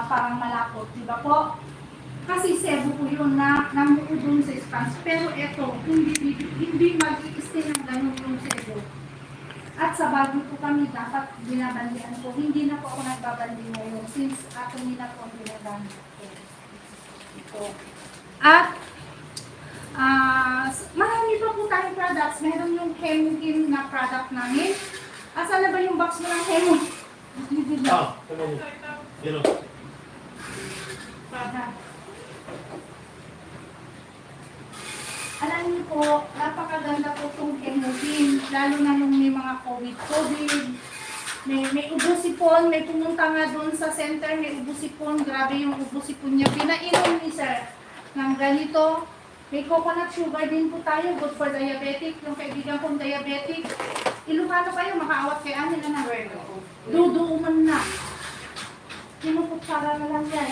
parang malapot, di ba po? Kasi sebo po yun na namuo dun sa sponge. Pero ito, hindi mag-i-stay ng ganun yung sebo. At sa bago po kami, dapat binabandihan po. Hindi na po ako nagbabandi ngayon since Atomy na po ang ginagamit ko. Ito. At marami pa po tayong products. Meron yung Hemkin na product namin. Asa na ba yung box mo ng Hemo? Alam niyo po, napakaganda po itong Hemkin. Lalo na nung may mga COVID. May ubusipon, may pumunta nga doon sa center, may ubusipon. Grabe yung ubusipon niya. Pinainom ni sir ng ganito. May coconut sugar din po tayo, good for diabetic. Yung kaibigan kong diabetic, Ilocano kayo, makaawat kay Amin na duduuman na. Pinuputsara na lang yan.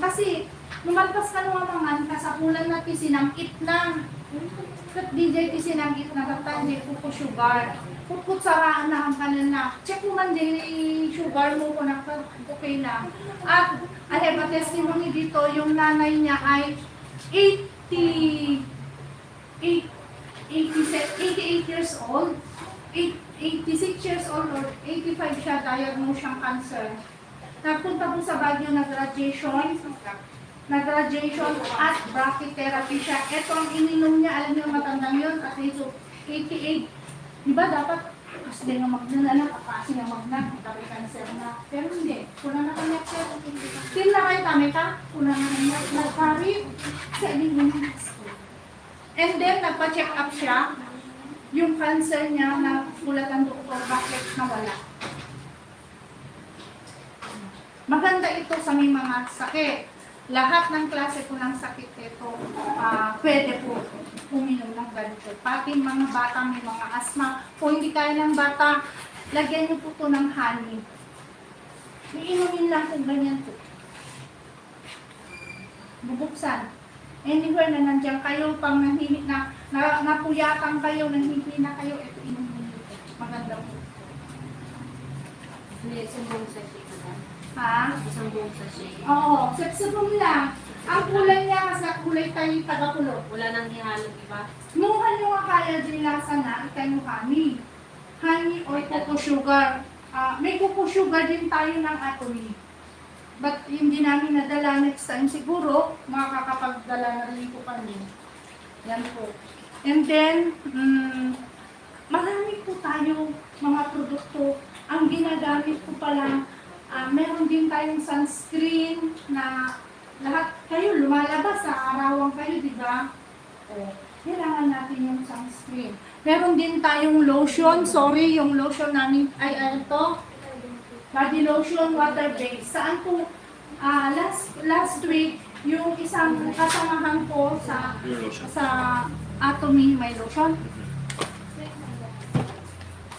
Kasi, lumalpas ka nung amangan, kasapulan natin sinangkit na. Kat DJ ti sinangkit na, kata hindi po sugar. Puputsaraan na ang kanan na. Check mo man din sugar mo kung okay na. At, I have a testimony dito, yung nanay niya ay 88 years old, 86 years old or 85 siya, diagnosed siyang cancer. Nagpunta po sa Baguio, nag-graduation at brachytherapy siya. Ito ang ininom niya, alam niyo matandang yun, at least 88. Diba dapat, kasi din nga magdala, kasi nga magdala, magdala cancer na. Pero hindi, kuna na kanya siya. Till na kayo kami ka, kuna na kanya, nag-carry, sa minutes. And then, nagpa-check up siya, yung cancer niya na ulat ang doktor, bakit nawala. Maganda ito sa may mga sakit. Lahat ng klase po ng sakit ito, pwede po uminom ng ganito. Pati mga bata may mga asthma. Kung hindi kaya ng bata, lagyan niyo po ito ng honey. Iinumin lang kung ganyan po. Bubuksan. Anywhere na nandiyan kayo, pang nanghihit na, napuyatan kayo, nanghihit na kayo, ito inumin niyo. Maganda po. Isang buong sachet ka ba? Ha? Isang buong sachet. Oo, sepsibong lang. Ang kulay niya kasi kulay tayo taga-kulot. Wala nang hihalo, di ba? Muha nyo nga kaya din lasa na, ikay mo honey. Honey or cocoa sugar. May cocoa sugar din tayo ng Atomy. But hindi namin nadala next time siguro, makakapagdala na rin po kami. Yan po. And then, marami po tayo mga produkto. Ang ginagamit ko pala, meron din tayong sunscreen na lahat kayo lumalabas sa arawan kayo, di ba? Kailangan natin yung sunscreen. Meron din tayong lotion. Sorry, yung lotion namin ay ano to? Body lotion, water-based. Saan po, last week, yung isang kasamahan ko sa Atomy, may lotion.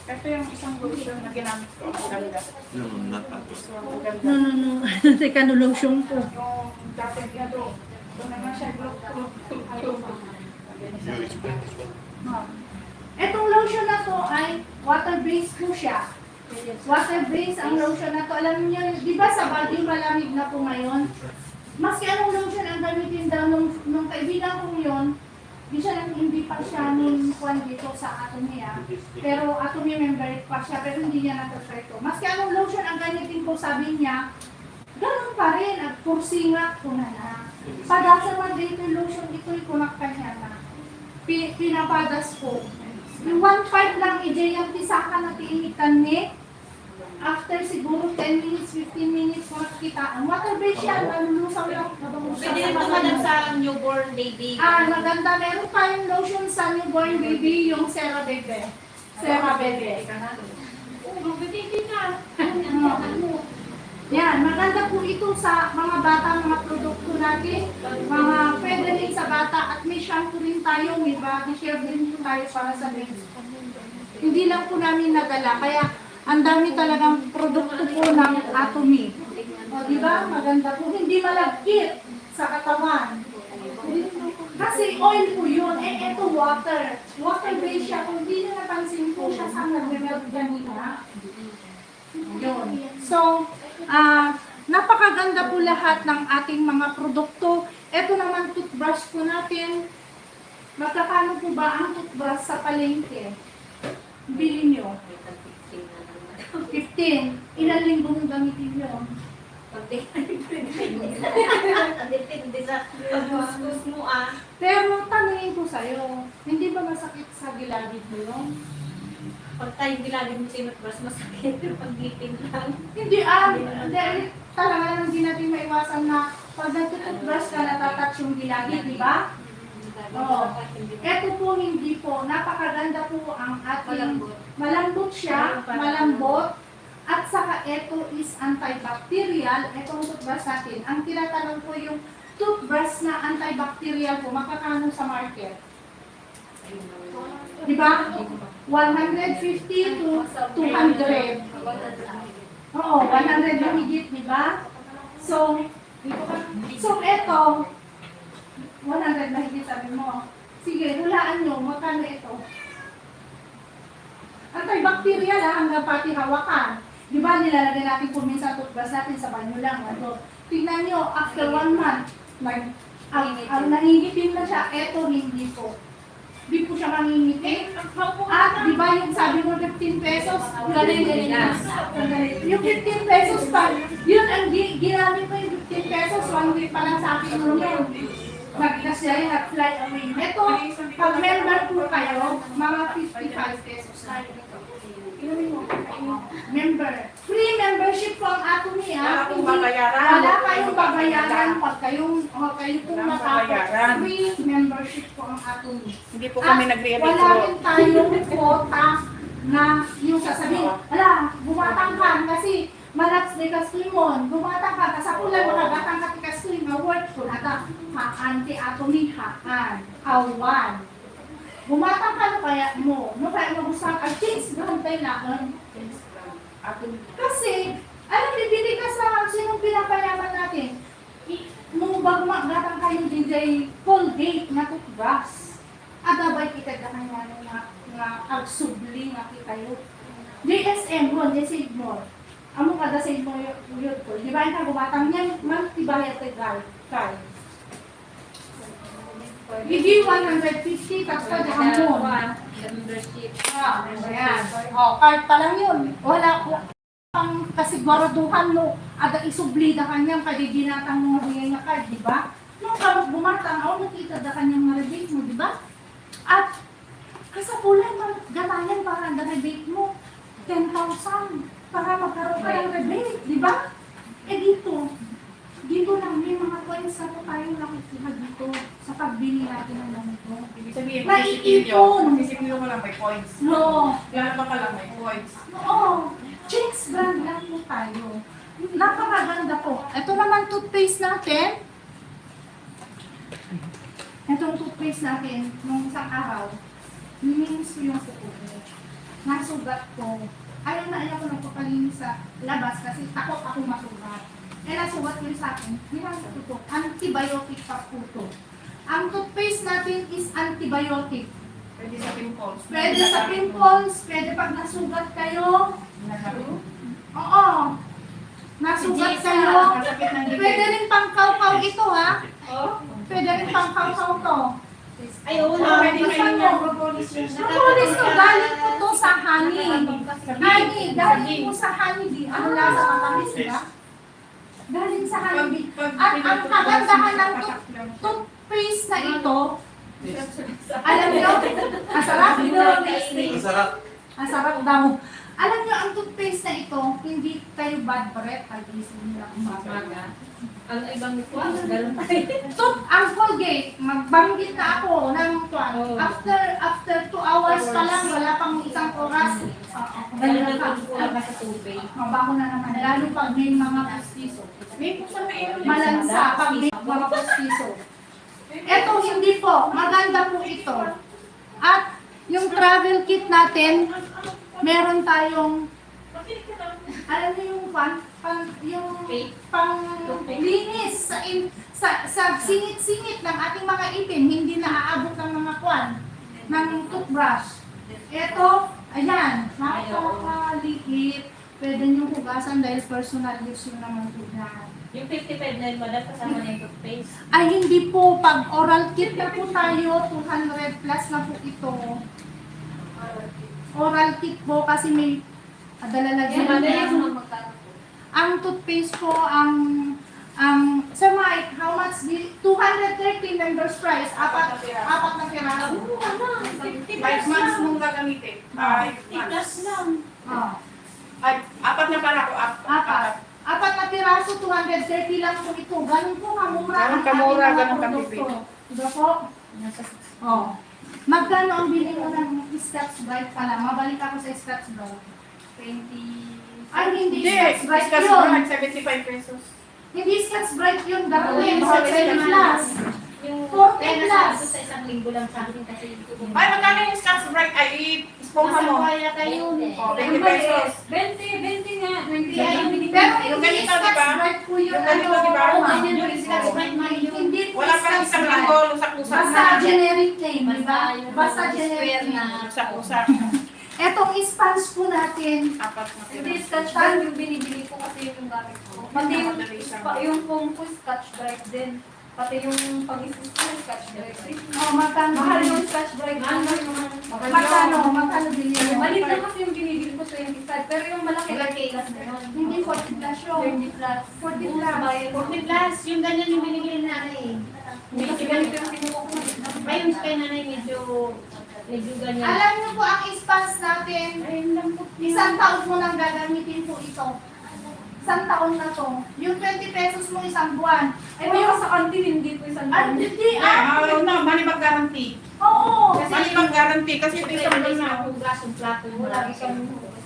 Ito yung isang lotion na ginamit ko. Ang ganda. No. Teka, no lotion ko. Yung dapat nga doon. Ito naman siya. Itong lotion na to ay water-based po siya. Water-based ang lotion na to. Alam niyo, di ba sa body malamig na po ngayon? Maski anong lotion ang gamitin daw nung kaibigan ko yun, hindi pa siya nung kwan dito sa Atomy. Pero Atomy member pa siya, pero hindi niya natotreto. Maski anong lotion ang gamitin ko, sabi niya, ganun pa rin. At kursinga ko na. Padasa mag-date lotion, ito'y kunak ka niya na. Pinapadas ko. Yung 1.5 lang, yung tisaka na tiinitan ni. After siguro 10 minutes, 15 minutes, makikita. Ang water-based siya, nalulusaw lang. Pwede rin naman sa newborn baby. Maganda. Meron tayong lotion sa newborn baby, yung Sera Bebe. Sera Bebe. Baby na. Yan, maganda po ito sa mga bata, mga produkto natin. Mga pwede rin sa bata at may shampoo rin tayo, may body shave din tayo para sa baby. Hindi lang po namin nadala, kaya ang dami talagang produkto po ng Atomy. O, di ba? Maganda po. Hindi malagkit sa katawan. Kasi oil po yun. Ito water. Water-based siya. Kung hindi na napansin po siya sa nag-melt ganina. Yun. So, Napakaganda po lahat ng ating mga produkto. Ito naman toothbrush po natin. Magkakano po ba ang toothbrush sa palengke? Bili nyo. 15. Ilan linggo mong gamitin nyo? Hindi sa pag-gustos mo Pero tanungin ko sa'yo, hindi ba masakit sa gilagid mo yun? Pag tayo gilagid mo sinutbrush, masakit yung pag-ngipin lang. Hindi dahil talaga hindi natin maiwasan na pag nagtututbrush ka, natatouch yung gilagid, di ba? Oo. Ito po hindi po, napakaganda po ang ating, malambot siya, malambot, at saka ito is antibacterial, itong toothbrush natin. Ang tinatanong po yung toothbrush na antibacterial po, makakano sa market? Di ba? 150 to 200. Oo, 100 yung higit, di ba? So ito, 100 na higit sabi mo. Sige, hulaan nyo, magkano ito? Antibacterial hanggang pati hawakan. Di ba nilalagay natin kung minsan toothbrush natin sa banyo lang. Tingnan nyo, after 1 month, ang nangingipin na siya, ito hindi po. Di po siya mangingipin. At di ba yung sabi mo 15 pesos, galing. Yung 15 pesos pa, yun ang ginamit ko yung 15 pesos, 1 week pa lang sa akin mo yun. Nag-fly away. Ito, pag member po kayo, mga 55 pesos na. Member. Free membership po ang Atomy, ha? Wala kayong babayaran pag kayo pong nakaka. Free membership po ang Atomy. Hindi po kami nagre-retro. Wala rin tayong quota na yung sasabihin, ala, bumatang ka kasi malaps ni Kastulimon, bumatang ka, sa pulan makagatang ka ni Kastulimon, work ko na anti-Atomy haan, awan. Bumatang ka na kaya mo, kaya mo gusto ka, change doon tayo na. Kasi, alam, bibili ka sa sinong pinapayaman natin. Nung bagmagatang kayo din ay Colgate na toothbrush. Adabay kita ka kanya nga agsubli nga kayo. JSM mo, JSM mo. Amo kada sa mo yun ko. Di ba yung bumatang yan, magtibayat kay Guy. Hindi 150 tapos hamon. Membership. Ayan. Card pa lang yun. Wala pang kasiguraduhan mo. Ada isublida kanyang kadiginatang mo nga card, di ba? Nung bumatang, nakita da kanyang rebate mo, di ba? At kasapulan, gatayan para ang rebate mo. 10,000 para magkaroon ka ng rebate, di ba? Dito lang, may mga coins na po tayo nakikita dito sa pagbili natin ng ganito. Ibig sabihin, Maiipon! isipin mo lang may points. No. Gano'n pa ka lang may points. Oo. Chinks brand lang po tayo. Napakaganda po. Ito naman toothpaste natin. Itong toothpaste natin, nung isang araw, nilinis ko yung kuko ko. Nasugat ko. Ayaw ko nagpapalinis sa labas kasi takot ako masugat. Nasugat ko sa akin, ginagawa ko ito. Antibiotic pa po ito. Ang toothpaste natin is antibiotic. Pwede sa pimples. Pwede sa pimples, pwede pag nasugat kayo. Oo. Nasugat kayo. Pwede rin pang kaw-kaw ito, ha? Pwede rin pang kaw-kaw to. Ay, oo. Pwede kayo Gusto niya mo? propolis yun. Propolis to, galing po to sa honey. Honey, galing po sa honey. Ang lasa matamis, di ba? Galing sa honey. At ang kagandahan ng toothpaste na ito, alam nyo, masarap. Masarap. Masarap daw. Alam nyo, ang toothpaste na ito, hindi kayo bad breath pag isip nila umaga. Ang ibang ito, ganun tayo. Ang Colgate, magbanggit na ako ng tuwan. After 2 hours pa lang, wala pang isang oras. Ganun na pag sa tubig. Mabaho na naman, lalo pag may mga pustiso. May pusa na ito. Malansa pag may mga pustiso. Ito, hindi po. Maganda po ito. At yung travel kit natin, meron tayong, alam niyo yung linis sa singit-singit ng ating mga ipin, hindi naaabot ng mga kwan, ng toothbrush. Ito, ayan, napakaliit. Pwede nyo hugasan dahil personal use yun naman po na. Yung 55 na yun, madam, kasama na yung toothpaste. Ay, hindi po. Pag oral kit na po tayo, 200 plus na po ito. Oral kit po kasi may Yung madam, adala yung magkano po. ang toothpaste po, Sir Mike, how much? 230 members price. Apat na piraso. Ano? 5 months mong gagamitin. 5 Plus months. lang. Oh. Ay, 4 na para ko. Apat na piraso, 230 lang po ito. Ganun po kamura Ganun ang kamura, ating mga ganun produkto. katipid. Diba po? Oh. Magkano ang bili mo ng Scotch Brite pala? Mabalik ako sa Scotch Brite. 20... Ay, hindi Hindi, Scotch Brite discuss yun. mo 75 pesos. Hindi Scotch Brite yun. Gagawin Hindi, sa hindi, 10 hindi. plus. Yung 40 kaya plus. nasa sa isang linggo lang sa akin kasi Ay, magkano yung Scotch Brite? Ay, isponga mo. Kaya tayo. Oh, 20 pesos. 20 nga. 20 Kaya yung binibili. Pero Yung hindi ganito, Scotch diba? Brite po yun. Yung ganito, diba? Oo, Oo, ganyan yung yung Scotch Scotch Brite Brite. na yun. Hindi po Wala pa Scotch isang Brite. linggo, lusak-lusak Basta na. generic name, di ba? Basta Basta yung generic square na. name. Lusak-lusak. Etong sponge po natin. 4 na Hindi, piraso. Scotch Brite yung binibili ko kasi yun yung gamit ko. Pati yung, yung foam ko, Scotch Brite din. Pati yung pag-isis ko, Scotch Brite din. Oh, magkano? Mahal yung Scotch Brite. Magkano binili mo? Malit na kasi yung binibili ko 25. Pero yung malaki plus na yun. Hindi 40 plus yun. 20 plus. 40 plus. 40 plus. Yung ganyan yung binibili na eh. Hindi kasi ganito yung kinuha ko. Ay, yung kay nanay medyo ganyan. Alam niyo po ang sponge natin, isang taon mo nang gagamitin po ito. Isang taon na to. Yung 20 pesos mo isang buwan. Ay, pero sa kantin, hindi po isang Ay, hindi ah. Ayaw na, money back guarantee. Oo. Money back guarantee kasi ito isang buwan na. hugas yung plato. Wala isang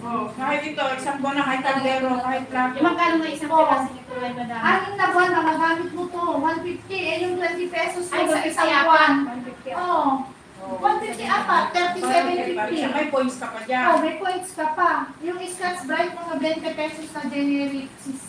Oh, kahit ito, isang buwan na, kahit kaldero, kahit plato. Yung magkano nga isang Oo. piraso nito ay madami. Anim na buwan na magamit mo to. 150 eh yung 20 pesos mo Ay, sa 150 isang apat. buwan. 150 Oo. 150 apat, 37.50. May points ka pa dyan. Oh, may points ka pa. Yung Scotch Brite, mga 20 pesos na generic, sis,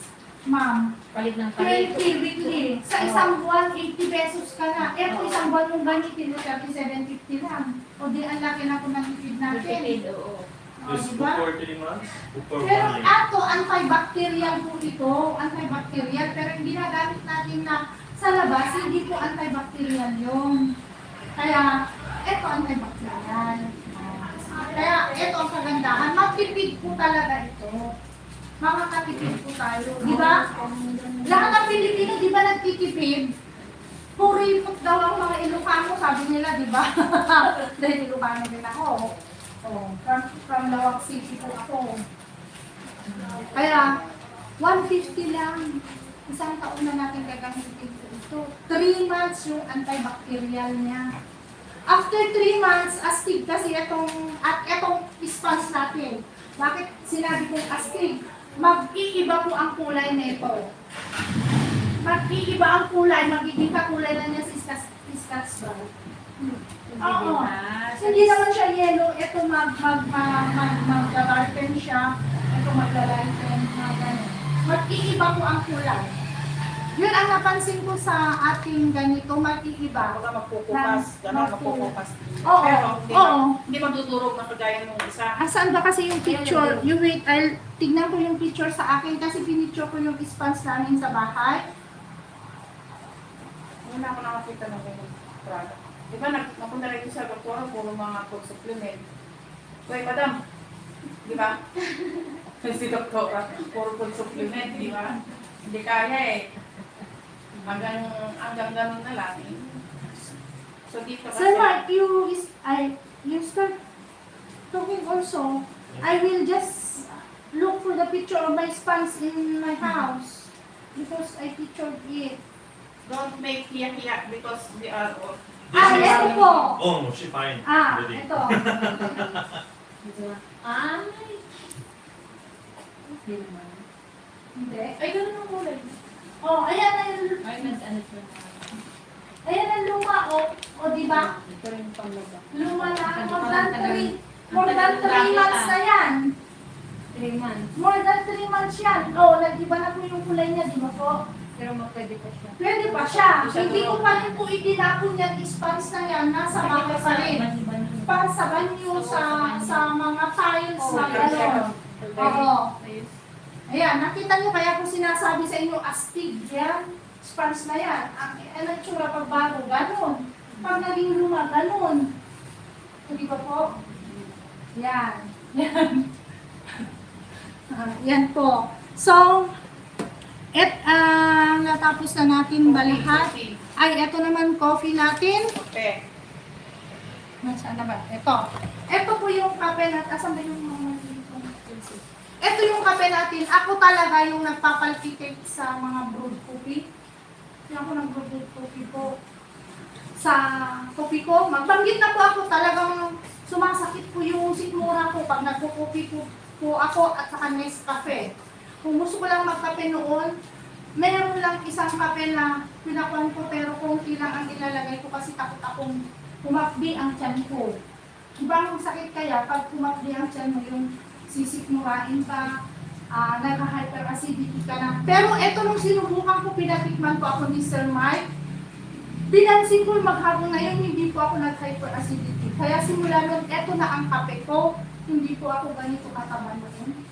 ma'am. Palit ng 20 weekly. Sa isang buwan, 80 pesos ka na. Eh, kung isang buwan mong gamitin mo, 37.50 lang. O di, ang laki na po ng tipid natin. Oo. O, Just diba? for 3 months? For Pero 1 year? ato, antibacterial po ito. Antibacterial. Pero yung ginagamit natin na sa labas, hindi po antibacterial yun. Kaya, ito antibacterial. Kaya, ito ang kagandahan. Magtipid po talaga ito. Makakatipid po tayo. Di ba? Lahat ng Pilipino, di ba nagtitipid? Puripot daw ang mga Ilocano, sabi nila, di ba? Dahil Ilocano din ako. Oh, from Lawag City po ako. Kaya, 150 lang. Isang taon na natin gagamitin po ito. 3 months yung antibacterial niya. After 3 months, astig kasi itong sponge natin. Bakit sinabi kong astig? Mag-iiba po ang kulay nito. Mag-iiba ang kulay, magiging kakulay na niya si Scotch Brite. Oo. Hindi naman siya yellow, ito mag-darken siya, ito mag-darken, mag-iiba po ang kulay. Yun ang napansin ko sa ating ganito, mag-iiba. Baka magpupukas, gano'n magpupukas. Oo, Pero oo. hindi madudurog na kagaya nung isa. Asan ba kasi yung picture? You wait, tignan ko yung picture sa akin kasi pinicture ko yung sponge namin sa bahay. Una ako nakakita ng ganun product. Diba, napunta rin sa doktora, puro mga food supplement. Uy, madam, di ba? Si doktora, puro food supplement, di ba? Hindi kaya eh. Hanggang ganun na lang eh. So dito kasi, Sir Mark, you start talking also. I will just look for the picture of my sponge in my house because I pictured it. don't make hiya-hiya because we are all. Ito po. Oh, she fine. Ready. Ito. Ay. Hindi. Ay, ganun ang kulay. Oh, ayan na yung, Ay, nag-ano siya. ayan ang luma, o di ba? Ito rin yung panglaba. Luma na, more than 3 months na yan. 3 months. More than 3 months yan. Oh, nag-iba na po yung kulay niya, di ba po? Pero magpwede pa siya. Pwede pa siya. Hindi ko pa rin po itinapon yan, sponge na yan, nasa baka pa rin. Para sa banyo, sa mga tiles na gano'n. Oo. Ayos. Ayan, nakita nyo kaya ko sinasabi sa inyo, astig yan. Sponge na yan. Ang itsura pag bago, ganun. Pag naging luma, ganun. Hindi ba po? Yan. Yan. Yan po. So, natapos na natin balihat. Ay, ito naman coffee natin. Okay. Nasaan na ba? Ito. Ito po yung kape natin. Asan ba yung mga dito? Ito yung kape natin. Ako talaga yung nagpapalpitate sa mga brewed coffee. Hindi ako nag-brewed coffee po. Sa coffee ko, magbanggit na po ako. Talagang sumasakit po yung sikmura ko pag nagpo-coffee po ako at saka Nescafe. Kung gusto ko lang magkape noon, mayroon lang isang kape na pinakuan ko pero konti lang ang ilalagay ko kasi takot akong kumapdi ang tiyan ko. Ibang sakit kaya pag kumapdi ang tiyan mo yung sisikmurain ka, nagka-hyperacidity ka na. Pero eto nung sinubukan ko, pinatikman ko ako ni Sir Mike, pinansin ko maghapon na yun, hindi po ako nag-hyperacidity. Kaya simula nun, eto na ang kape ko, hindi po ako ganito kataba noon.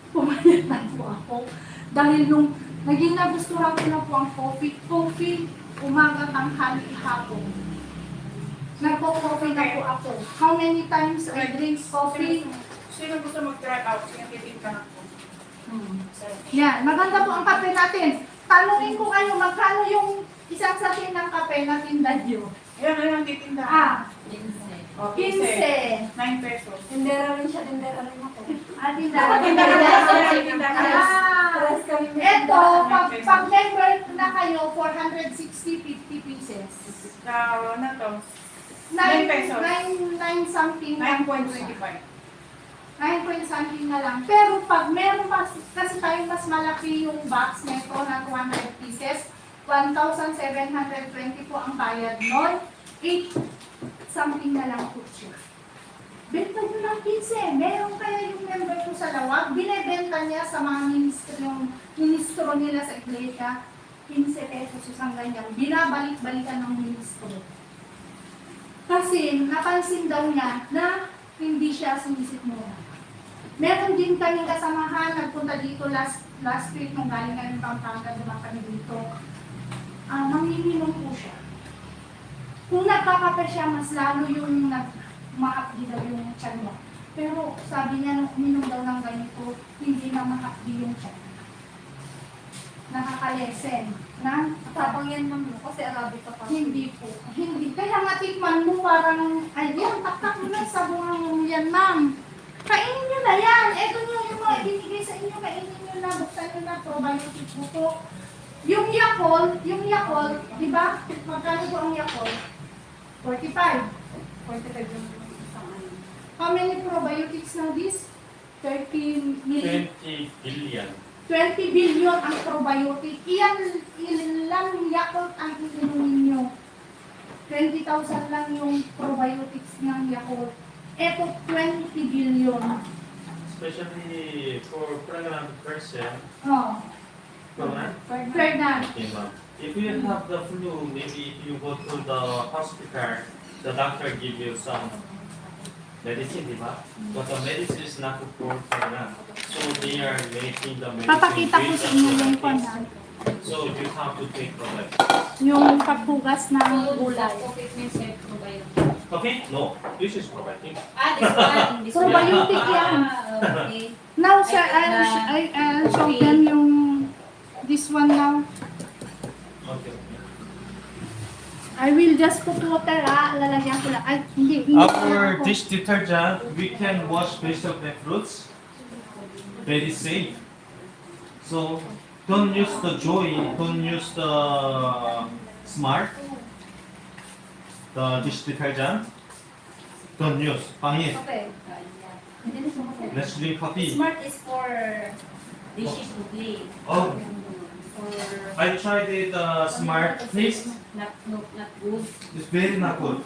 Pumayat na po ako. Dahil nung naging nagustuhan ko na po ang coffee, umaga, tanghali, hapon. Nagpo-coffee na po ako. How many times I drink coffee? Sino gusto mag-try out? Sige, titignan ako. Yan, maganda po ang kape natin. Tanungin ko kayo, magkano yung isang satin ng kape na tinda nyo? Ayan, titinda. 15. 9 pesos. Tindera rin siya, tindera rin ako. Tinda. Tinda. Pares kami may Eto, tindahan. pag member na kayo, 460, 50 pieces. Ano to? 9 pesos. 9 something. 9.25. 9 point something na lang. Pero pag meron mas, kasi tayo mas malaki yung box nito na 200 pieces, 1,720 po ang bayad nun. 8 something na lang po siya. Benta nyo ng 15. Meron kaya yung member ko sa lawag. Binebenta niya sa mga ministro nila sa iglesia. 15 pesos isang ganyan. Binabalik-balikan ng ministro. Kasi napansin daw niya na hindi siya sumisit mo. Meron din kaming kasamahan, nagpunta dito last week nung galing kami Pampanga, dumaan kami dito. Manginginom po siya. Kung nagkakape siya, mas lalo yung mahapdi daw yung tiyan niya. Pero sabi niya, nung uminom daw ng ganito, hindi na mahapdi yung tiyan. Nakakalesen. Na? Tapang yan ma'am, kasi Arabic ka pa. Hindi po. Hindi. Kaya matikman mo parang, ay yan, taktak mo na sa bungang mo yan, ma'am. Kainin nyo na yan. Ito nyo yung mga binigay sa inyo, kainin nyo na, buksan nyo na, probiotic po. Yung Yakult, di ba? Magkano po ang Yakult? 45. 45 yung isang ano. How many probiotics na this? 30 million. 20 billion. 20 billion ang probiotic. Ilang Yakult ang inumin nyo? 20,000 lang yung probiotics ng Yakult. Ito, 20 billion. Especially for pregnant person. Oh, Pregnant? Ferdinand. Okay, ma'am. If you have the flu, maybe if you go to the hospital, the doctor give you some medicine, di ba? But the medicine is not for pregnant. So they are making the medicine Papakita ko based sa on inyo yung the kanya. So you have to take the medicine. Yung paghugas ng gulay. Okay, means probiotic. Okay? No. This is probiotic. This one. This one. Probiotic yan. Okay. Now, sir, I'll show them yung this one now. Okay. I will just put water, lalagyan ko lang. Ay, hindi. After dish detergent, we can wash vegetables and fruits. Very safe. So don't use the Joy, don't use the Smart, the dish detergent. Don't use. Pangit. Okay. Let's drink coffee. Smart is for dishes to clean. Oh, For I tried it. Smart taste. not good. It's very not good.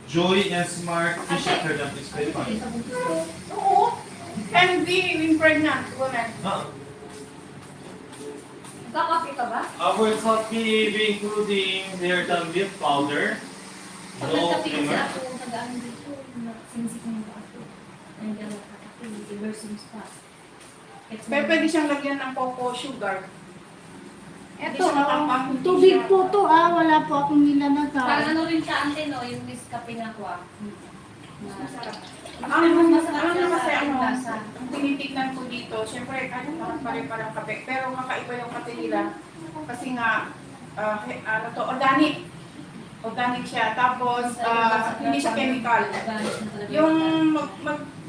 Joy and Smart dish detergent is very fine. Oo. And being pregnant women. Kakape ka ba? Our coffee we including there the milk powder, no Pagkakape kasi creamer. ako nag-ano dito, sinisik mo ako. Nandiyan ako kakape. Pero pwede siyang lagyan ng cocoa sugar. Ito, Hindi siya matapang, hindi tubig siya- po to wala po akong nilalagay. Parang ano rin siya, ante, no? Yung Nescafe na ko, Masarap. Ang Ang masarap ano siya sa kasi ating lasa. ang tinitignan ko dito, syempre parang pare-parang kape, pero kakaiba yung kape nila. Kasi nga, ano to, organic. Organic siya. Tapos, hindi siya chemical. Yung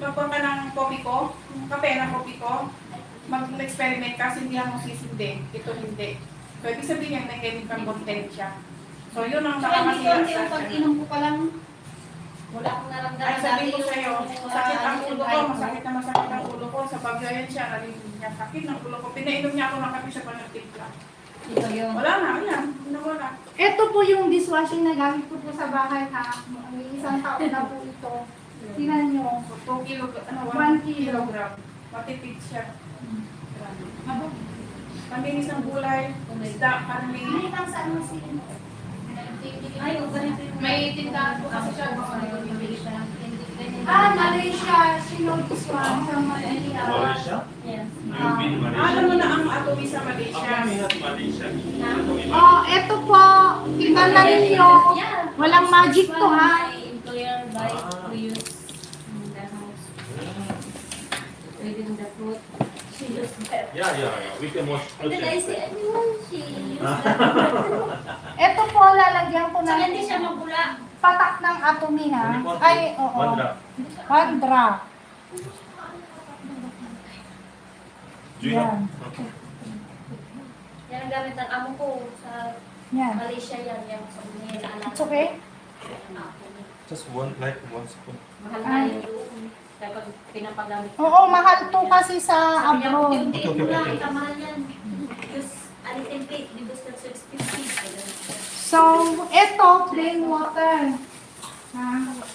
magpang ka ng kopi ko, kape ng kopi ko, mag-experiment kasi hindi ako sisindi. Ito hindi. So, ibig sabihin niya may chemical content siya. So, yun ang Saka hindi nakakasira konti sa yung pag-inom ko pa lang. Wala akong Ay, naramdaman. sabihin ko sa'yo, masakit ang ulo ko, masakit na. na masakit ang ulo ko. Sa bagyo yan siya, narinig niya, sakit ng ulo ko. Pinainom niya ako ng kape sa panagtimpla. Ito yung... Wala na, ayan, nawala. Ito po yung dishwashing na gamit ko po sa bahay ha. May isang taon na po ito. Tingnan nyo. So, 2 kilogram, 1 1 kilogram. Matipid siya. Pambinis ng gulay, isda, karne. Ay, pang saan mo si Ay, ganito yung... May tindahan po kasi siya. Malaysia. Sino dishwasher from Malaysia? Malaysia? Yes. You've been Malaysia? Alam mo na ang atomy sa Malaysia. Atomy at Malaysia. Atomy Ito po. Tingnan na ninyo. Walang magic to ha. My employer buy to use in the house. Within the fruit. She used that. Yeah. We can wash And then I say, ano, she used that. Ito po, lalagyan ko Saka ng hindi siya mabula. patak ng atomy ha. Ay, oo. One drop. 1 drop. Do you Yan. know? Okay. Yan ang gamit ng amo ko sa Yan. Malaysia yan. Yan sa bunyi na alam. It's okay? Just one spoon. Mahal na yun doon. Kaya pag pinapagamit. Oo, mahal to kasi sa Sabi niya, abroad. unti-unti mo lang, itamahal yan. Just a little bit, because that's so expensive. So, ito, plain water. Ha?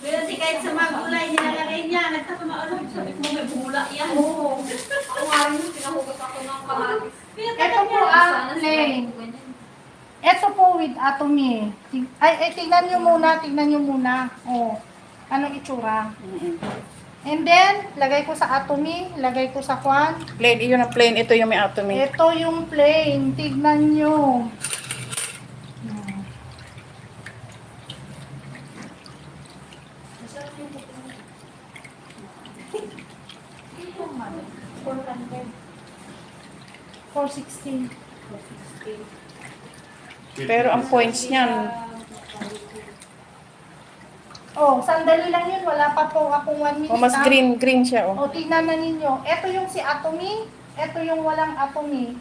Pero si kahit sa mga gulay, nilalagay niya, nagtatamaalog. Sabi ko, may bula yan. Oo. Ako nga yun, pinahugot ako ng kamatis. Ito po ang plain. Ito po with atomy. Tingnan nyo muna. Oh, anong itsura. And then, lagay ko sa atomy, lagay ko sa kwan. Plain, yun ang plain. Ito yung may atomy. Ito yung plain. Tignan nyo. $416. Pero ang points niyan, Oh, sandali lang yun. Wala pa po akong 1 minute. mas ha? green siya. O, tingnan na ninyo. Ito yung si atomy. Ito yung walang atomy.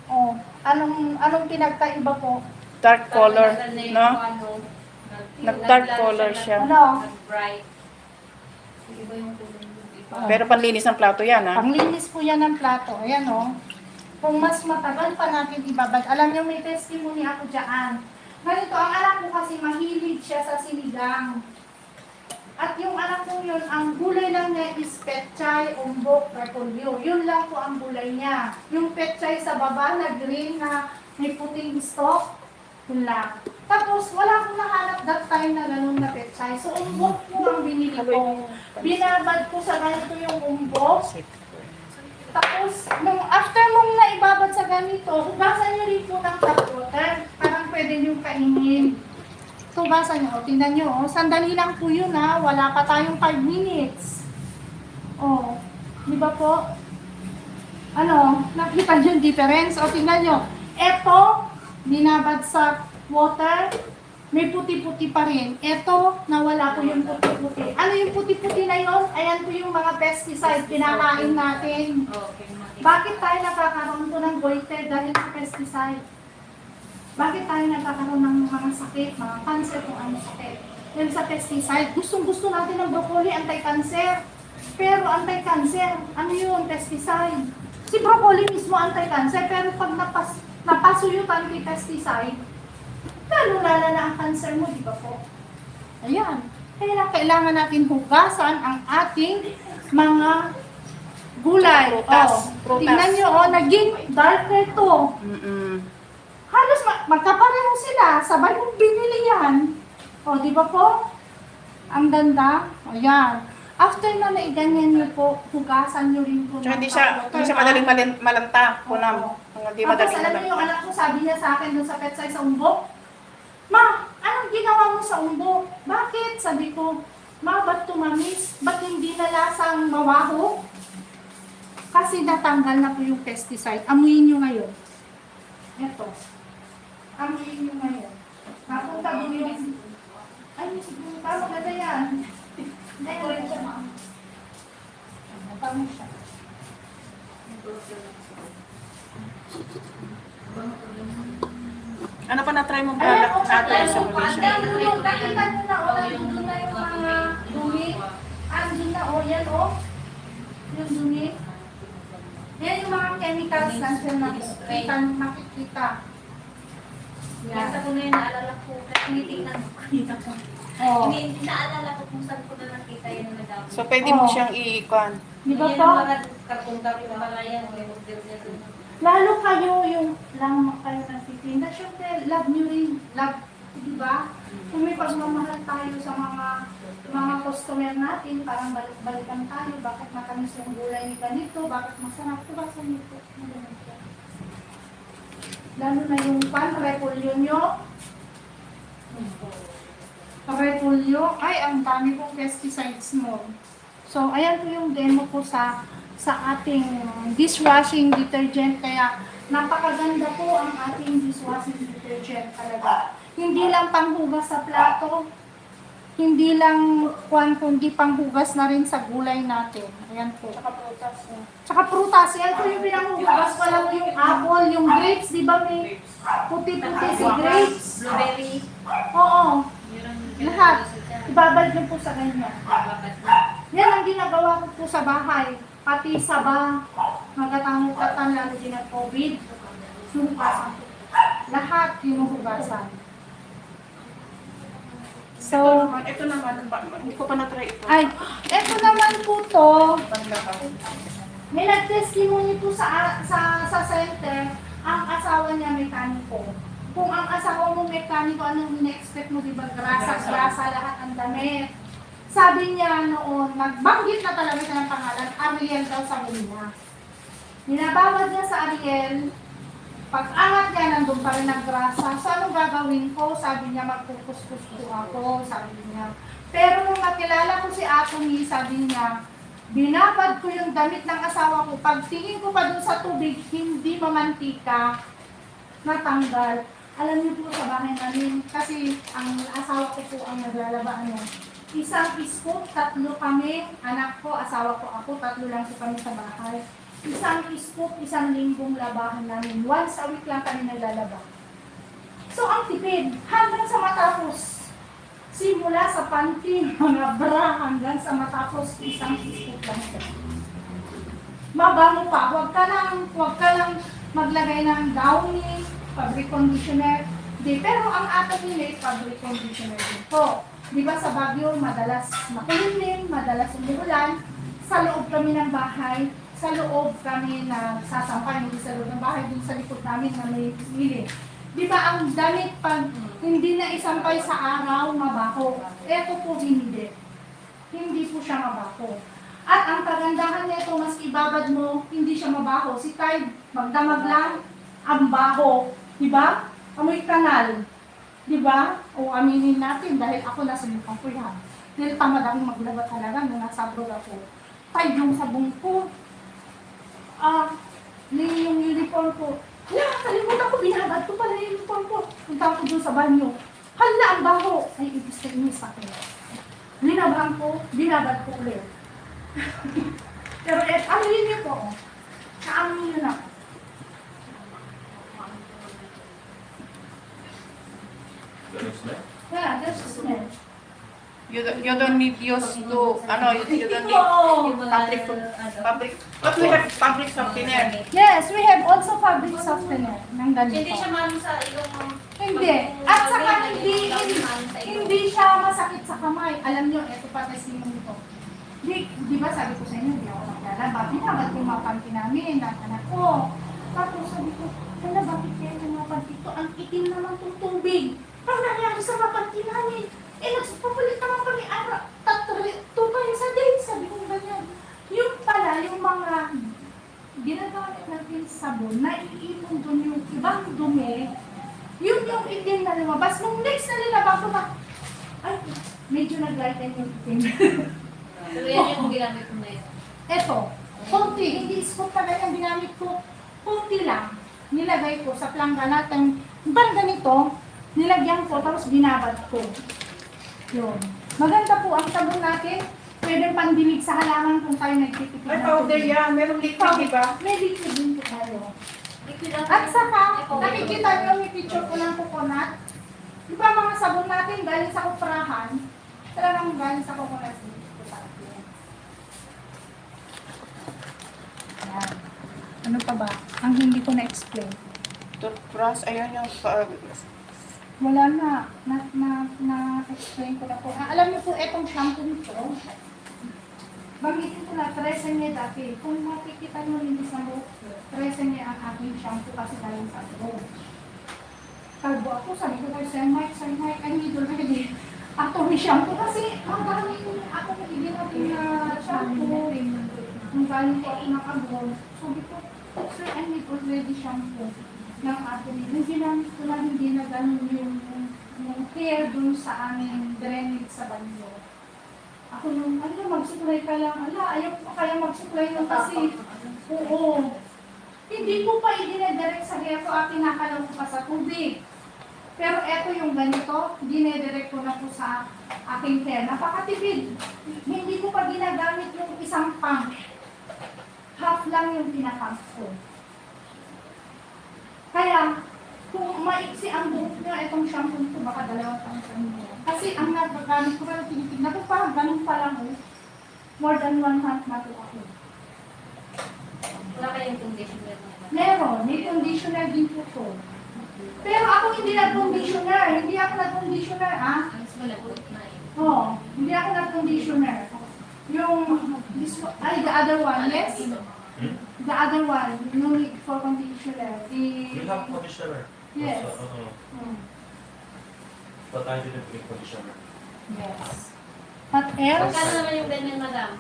O, anong pinagkaiba po? Dark color, no? Nag-dark color siya. Ano? Bright. Iba yung kulay yung iba. Pero panlinis ng plato yan, ha? Panglinis po yan ng plato. Ayan o. Kung mas matagal pa natin ibabad. Alam nyo, may testimony ako dyan. Ganito, ang anak ko kasi mahilig siya sa sinigang. At yung anak ko yun, ang gulay lang niya is petchay, umbok, repolyo. Yun lang po ang gulay niya. Yung petchay sa baba na green na may puting stalk, yun lang. Tapos, wala akong nahanap that time na ganun na petchay. So, umbok po ang binili ko. Binabad ko sa ganito yung umbok. Tapos, after mong naibabad sa ganito, hugasan nyo rin po ng tap water. Parang pwede nyo kainin. So, hugasan nyo. O, tingnan nyo. O, sandali lang po yun ha. Wala pa tayong 5 minutes. O, di ba po? Ano, nakita nyo yung difference? O, tingnan nyo. Eto, binabad sa water. May puti-puti pa rin. Eto, nawala po yung puti-puti. Ano yung puti-puti na yun? Ayan po yung mga pesticide pinakain natin. Bakit tayo nagkakaroon po ng goiter dahil sa pesticide? Bakit tayo nagkakaroon ng mga sakit, mga cancer kung ano sakit? Dahil sa pesticide, gustong-gusto natin ng broccoli, anti-cancer. Pero anti-cancer, ano yun? Pesticide. Si broccoli mismo anti-cancer, pero pag napasuyutan kay pesticide, lalo-lala na ang cancer mo, di ba po? Ayan. Kaya kailangan natin hugasan ang ating mga gulay. Prutas. Tingnan nyo, naging darker to. Halos magkapareho sila. Sabay kong binili yan. Di ba po? Ang ganda. Ayan. After na naiganyan niyo po, hugasan niyo rin po. Tsaka ng hindi siya madaling malanta, punam. Hindi Tapos madaling alam niyo yung malanta. anak ko, sabi niya sa akin doon sa petsay sa umbok, Ma, anong ginawa mo sa umbok? Bakit? Sabi ko, Ma, ba't tumamis? Ba't hindi na lasang mawaho? Kasi natanggal na po yung pesticide. Amuyin niyo ngayon. Ito. Amuyin niyo ngayon. Napunta doon yung... Ay, siguro pa, maganda yan. Ayan siya, Ma. Tama siya. Ano pa na-try mo Ayan, product natin sa solution? nakita nyo na, nandun na yung mga dumi. Andun na, yan, yung dumi. Yan yung mga chemicals na siya makikita. Kaya ko na yun, naalala ko, kasi tinitingnan ko kanina ko. Oh. Hindi naalala ko kung saan ko na nakita yun na nagawin. So, pwede mo siyang i-ikon. Di ba Yan po? ang mga kartong-kartong pala yan, may mag-direct yun. Lalo kayo yung lang kayo nagtitinda. Siyempre, love nyo rin. Love, di ba? Kung may pagmamahal tayo sa mga customer natin, parang balik-balikan tayo. Bakit matamis yung gulay ni ganito? Bakit masarap? Diba sa nito? Lalo na yung repolyo nyo. Repolyo. Ay, ang dami pong pesticides mo. So, ayan po yung demo ko sa ating dishwashing detergent. Kaya napakaganda po ang ating dishwashing detergent talaga. Hindi lang panghugas sa plato, hindi lang kundi panghugas na rin sa gulay natin. Ayan po. Tsaka prutas. Tsaka prutas. Yan po yung pinanghugas. Walang yung apple, yung grapes. Di ba may puti-puti si grapes? Blueberry. Oo. Yun ang Lahat. ginagawa sa Ibabad nyo po sa ganyan. babad na. Yan ang ginagawa ko po sa bahay. Pati saba, magatanong-katan, lalo din ang COVID. Hinugasan po. Lahat hinuhugasan. So, Ito naman, hindi ko pa na-try ito. ay, eto naman po to. Panlaba. May nag-testimony po sa center, ang asawa niya mekaniko. Kung ang asawa mo mekaniko, anong in-expect mo, di ba? Grasa, lahat ang damit. Sabi niya noon, nagbanggit na talaga siya ng pangalan, Ariel daw sa niya. Ninabawad niya sa Ariel, pag-angat niya, nandun pa rin ang grasa. So, anong gagawin ko? Sabi niya, magpukuskus po ako, sabi niya. Pero nung nakilala ko si Atomy, sabi niya, binabad ko yung damit ng asawa ko. Pagtingin ko pa dun sa tubig, hindi mamantika, natanggal. Alam niyo po sa bahay namin, kasi ang asawa ko po ang naglalaba. Isang scoop, 3 kami, anak ko, asawa ko ako, 3 lang po kami sa bahay. Isang scoop, 1 linggong labahan namin. Once a week lang kami naglalaba. So, ang tipid, hanggang sa matapos. Simula sa panty, mga bra, hanggang sa matapos, isang scoop lang ito. Mabango pa, huwag ka lang maglagay ng downy, fabric conditioner. Di, pero ang Atomy may fabric conditioner din po. Di ba sa Baguio, madalas makulimlim, madalas umuulan. Sa loob kami ng bahay, sa loob kami nagsasampay, hindi sa loob ng bahay, dun sa likod namin na may mili. Di ba ang damit pag hindi na isampay sa araw, mabaho. Ito po hindi. Hindi po siya mabaho. At ang kagandahan nito, mas ibabad mo, hindi siya mabaho. Si Tide, magdamag lang, ang baho. Di ba? Amoy kanal. Di ba? O aminin natin, dahil ako nasubukan ko yan. Dahil tamad akong maglaba talaga nung nasa abroad ako. Tide yung sabong ko. Yung uniform ko. Hala, kalimutan ko, binabad ko pala yung uniform ko. Punta ko dun sa banyo. Hala, ang baho. Ay, ibig sabihin sa akin. Binabad ko ulit. Pero amin niyo po. Kaamin niyo na. Yeah, that's the smell. You don't need use to, you don't need fabric. But we have fabric softener. Yes, we have also fabric softener ng ganito. Hindi siya mano sa ilong. Hindi. At saka hindi siya masakit sa kamay. Alam niyo, ito pa testimony ko. Di ba sabi ko sa inyo, hindi ako maglalaba. Binabad ko mga panty namin, ng anak ko. Tapos sabi ko, hala, bakit kaya yung mga panty to? Ang itim naman itong tubig. Ang nangyari sa mga panty namin, nagpapalit naman kami 2 times a day. Sabi sabon, naiipon dun yung ibang dumi, yun yung itim na lumabas. Nung next na nilabas ko na, ay, medyo nag-lighten yung itim. So, yan yung ginamit ko na yun. Eto, konti, hindi scoop talaga yung ginamit ko, konti lang. Nilagay ko sa plangga natin, parang ganito, nilagyan ko, tapos binabad ko. Yun. Maganda po ang sabon natin. Pwede pandilig sa halaman kung tayo nagtitipid. Ay, powder yan. Meron liquid, di ba? May liquid din po tayo. Liquid ang- At saka, nakikita nyo may picture ko ng coconut. Di ba mga sabon natin galing sa kuprahan, talagang galing sa coconut. Yan. Ano pa ba? Ang hindi ko na-explain. Toothbrush, ayan yung Wala na. Na-explain ko na po. Alam niyo po, etong shampoo nito, banggitin ko na, tresa niya dati. Kung makikita nyo rin sa buhok ko, tresa niya ang aking shampoo kasi galing sa buhok. Kalbo ako, sabi ko tayo, Sir Mike, I need already Atomy shampoo kasi ang dami ako nagiging na shampoo. Nung galing ko ako nakabon, sabi ko, Sir, I need already shampoo ng Atomy. Nung ginamit ko lang, hindi na ganun yung hair dun sa aming drainage sa banyo. Ako nung, mag-supply ka lang. Ayaw ko kaya mag-supply lang kasi. Oo. Hindi ko pa i-direct sa hair ko at kinakalaw ko pa sa tubig. Pero eto yung ganito, dinedirect ko na po sa aking hair. Napakatipid. Hindi ko pa ginagamit yung isang pump. Half lang yung pinapump ko. Kaya, kung maiksi ang buhok nyo, itong shampoo ko, baka 2 taon sa inyo. Kasi ang nagagamit ko, pero tinitignan ko, parang ganun pa lang eh. More than 1 month na po ako. Wala kayong conditioner na yun. Meron, may conditioner din po to. Pero ako hindi nag-conditioner. Hindi ako nag-conditioner, ah. Ang malabot na yun. Oo, hindi ako nag-conditioner. Yung, the other one, yes? Hmm? The other one, no need for conditioner. You have conditioner. Yes. Also, but I didn't bring conditioner. Yes. What else? Magkano naman yung ganyan, madam?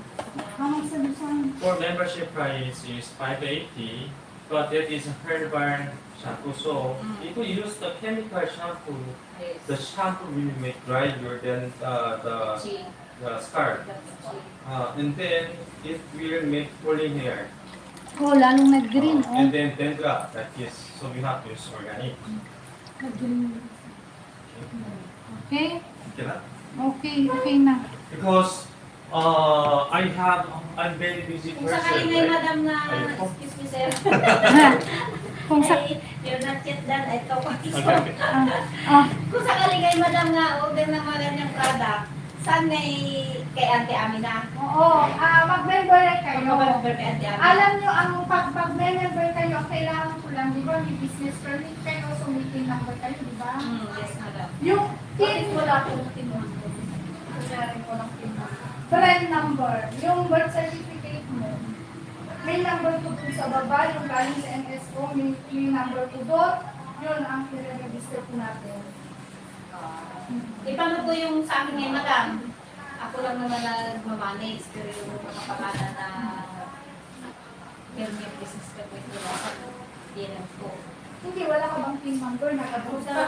How much is this one? For membership price is 580, but that is herbal shampoo. So if you use the chemical shampoo, Yes. the shampoo will make drier than Chi. the scalp. And then it will make curly hair. Oh, lalong nag-green, oh. And then dandruff like this. So we have to use organic. Nag-green. Okay? Okay na? Okay na. Because I'm very busy Kung person. sakaling may right? madam na, Ayun. excuse me sir, Kung sa... ay, you're not yet done, ito pa. Okay. Kung sakaling may madam na order ng mga ganyang product, saan may kay Auntie Amina? Oo, mag-member kayo. Mag-member kay Auntie Amina. Alam nyo, ang pag-member kayo, ang kailangan ko lang, di ba, may business permit kayo, so meeting number kayo, di ba? Yes, madam. Yung Bakit PIN, wala akong tinuhan ko? kunyari ko ng PIN number. Friend number, yung birth certificate mo, may number ko dun sa baba, yung galing sa NSO, may number ko doon, yun ang i-register ko natin. Paano po yung sa akin ngayon, madam? Ako lang naman nag-manage, pero yung mga pangalan na permit business permit nila sa DNF ko. Hindi, wala ka bang PIN number, nag-abot ka.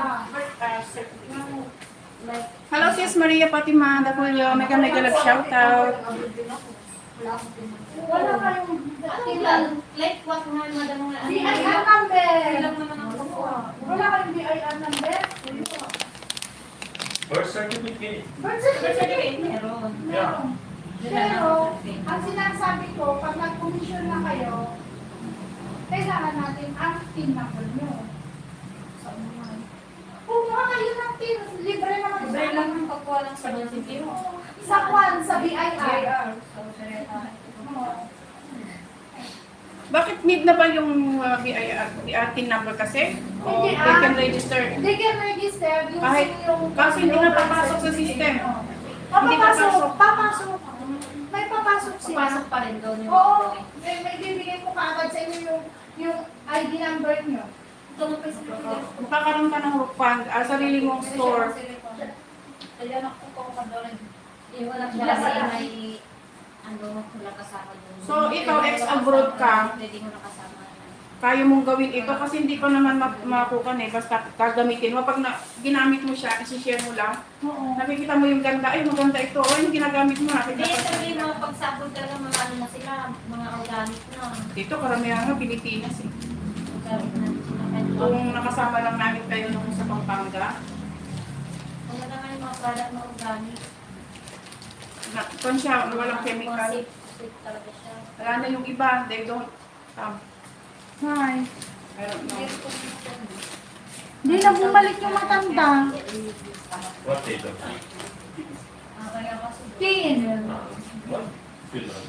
Like, Hello, sis Maria Fatima Daculio. Mega love shoutout. Wala kayong ano lang? Like what nga, madam nga? ano BIR lang? number. Ilang naman ang kukuha. Wala kayong BIR number? Birth certificate. Birth Birth certificate. certificate, meron. Meron. Pero, ang sinasabi ko, pag nag-commission na kayo, kailangan natin ang PIN number nyo. Kumuha kayo ng PIN, libre naman sa Libre lang ang pagkuha ng sa BNP. Sa kwan, sa BIR. Bakit need na ba yung BIR number kasi? Hindi, They can register. They can register Kahit- using yung... kaso hindi na papasok sa system. Hindi Papasok, papasok. papasok. May papasok sila. Pasok pa rin doon yung Oo, may bibigay ko kaagad sa inyo yung ID number nyo. Ito mo pa yung certificate. Magkakaroon ka ng fund, sarili mong store. Kaya ako ko ka doon. Yung wala kasi may ano wala kasama doon. So, ikaw, ex-abroad ka. Pwede mo nakasama. kaya mong gawin ito kasi hindi ko naman makukan eh. Basta gagamitin mo. Pag ginamit mo siya, isi-share mo lang. Oo. Nakikita mo yung ganda. Ay, maganda ito. Ay, yung ginagamit mo. Hindi, Nakikita sabi mga pagsabog talaga mga ano na sila, mga organic na. dito, karamihan nga Pilipinas eh. Organic na sila. Kung nakasama lang namin kayo nung sa Pampanga, Wala naman yung mga product na organic. kung siya, walang chemical. Safe talaga siya. Wala na yung iba. They don't, Hi. I don't know. Hindi na bumalik yung matanda. What they do? Kaya kasi Pin. What? Finland.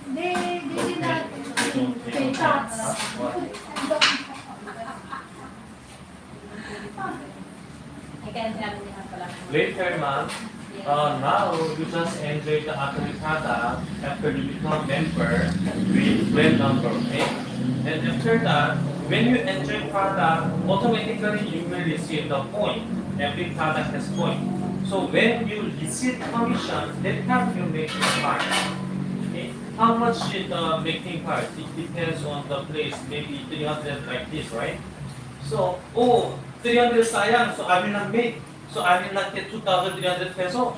Hindi na. Okay, Shots. I can't have it pala. Later, ma'am, now you just enjoy the Atomy product after you become member with brand number, okay? And after that, when you enjoy product, automatically you will receive the point. Every product has point. So when you receive commission, that time you make the part. Okay? How much is the making part? It depends on the place. Maybe 300 like this, right? So, 300 sayang, so I will not make. So I will not get 2,300 peso.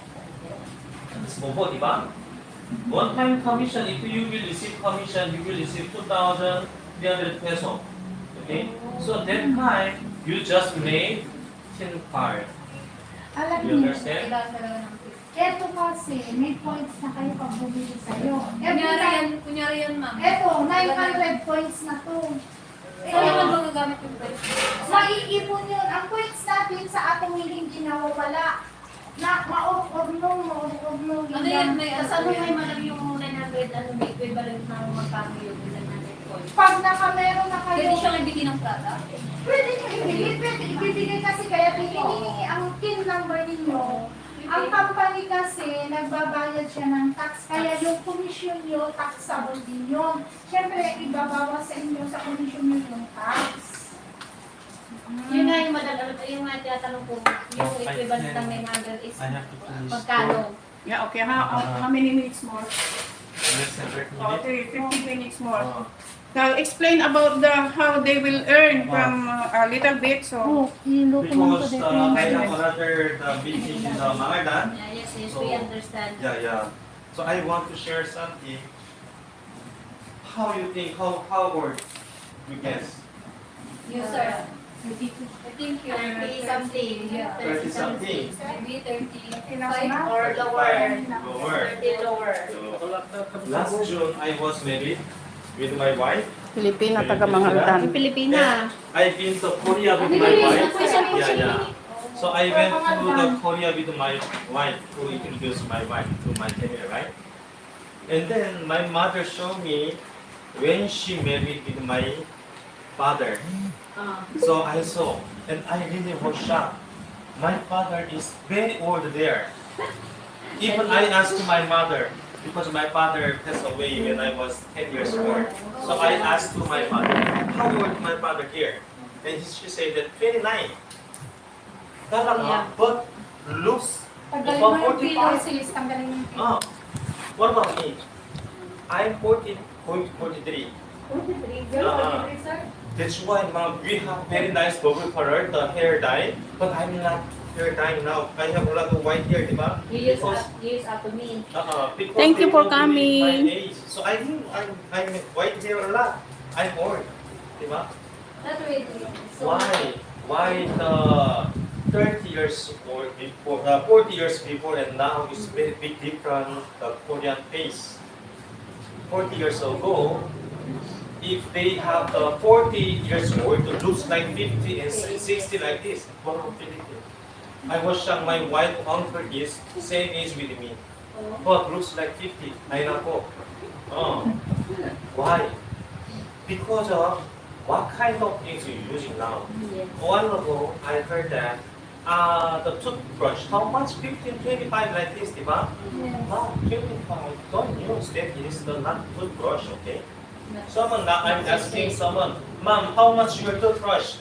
That's bobo, di ba? One-time commission, if you will receive commission, you will receive 2,300 peso. Okay? So that time, you just made 10 card. Alam You niyo, understand? Kailangan talaga ng tip. eto kasi, may points na kayo pag bumili sa'yo. Kunyari yan, ma'am. Eto, 900 points na to. Kaya naman ba gagamit yung price? Maiipon yun. Ang points natin sa ating hindi nawawala. Na maog-og-nong. Ano yan? May ano may malaki yung 900, ano may equivalent ng magkano yung 900 points. Pag meron na kayo, Pwede siyang ibigay ng product? pwede nyo ibigay. Pwede ibibigay kasi kaya hinihingi ang PIN number ninyo. Ang company kasi, nagbabayad siya ng tax. Kaya yung commission nyo, taxable din yun. Siyempre, ibabawas sa inyo sa commission nyo yung tax. Yun nga yung yung nga tinatanong ko, yung equivalent ng 900 is I have to finish. magkano? Yeah, okay. How many minutes more? Less than 30 Oh, minutes. 50 minutes more. Uh, So explain about how they will earn from a little bit. So because I have another meeting in the Mangadan. Yeah, yes, yes, So, we understand. Yeah. So I want to share something. How you think? How work? You guess? You, sir. I think you're 30 something. You're 30 something. Maybe 35 or lower. Lower. 30 lower. So, last June I was married with my wife. Pilipina taga Mangaldan. Pilipina. I've been to Korea with my wife. Yeah. So I went to the Korea with my wife to introduce my wife to my family, right? And then my mother showed me when she married with my father. So I saw, and I really was shocked. My father is very old there. Even I asked my mother, because my father passed away when I was 10 years old. So I asked to my mother, how old my father here? And she said that 29. Talaga, but looks Tanggalin mo about yung pillow, 45. sis. Tanggalin mo yung pillow. Ah, what about me? I'm 40, 43. 43, sir? That's why mom, we have very nice bubble color, the hair dye, but I'm not hair dye now. I have a lot of white hair, di ba? You use Atomy. Because Thank you they for will do it my coming. age. So I'm white hair a lot. I'm old, di ba? Not really. So, Why the 30 years old before, 40 years before and now is very big different, the Korean face. 40 years ago, if they have the 40 years old, it looks like 50 and 60 like this. I was shocked my white uncle is same age with me, but looks like 50. I know. Why? Because of what kind of things you're using now. yes. A while ago, I heard that the toothbrush, how much? 15, 25 like this, diba? Now, 25, don't use that. It is the not toothbrush, okay? Someone, now I'm asking someone, Mom, how much your toothbrush?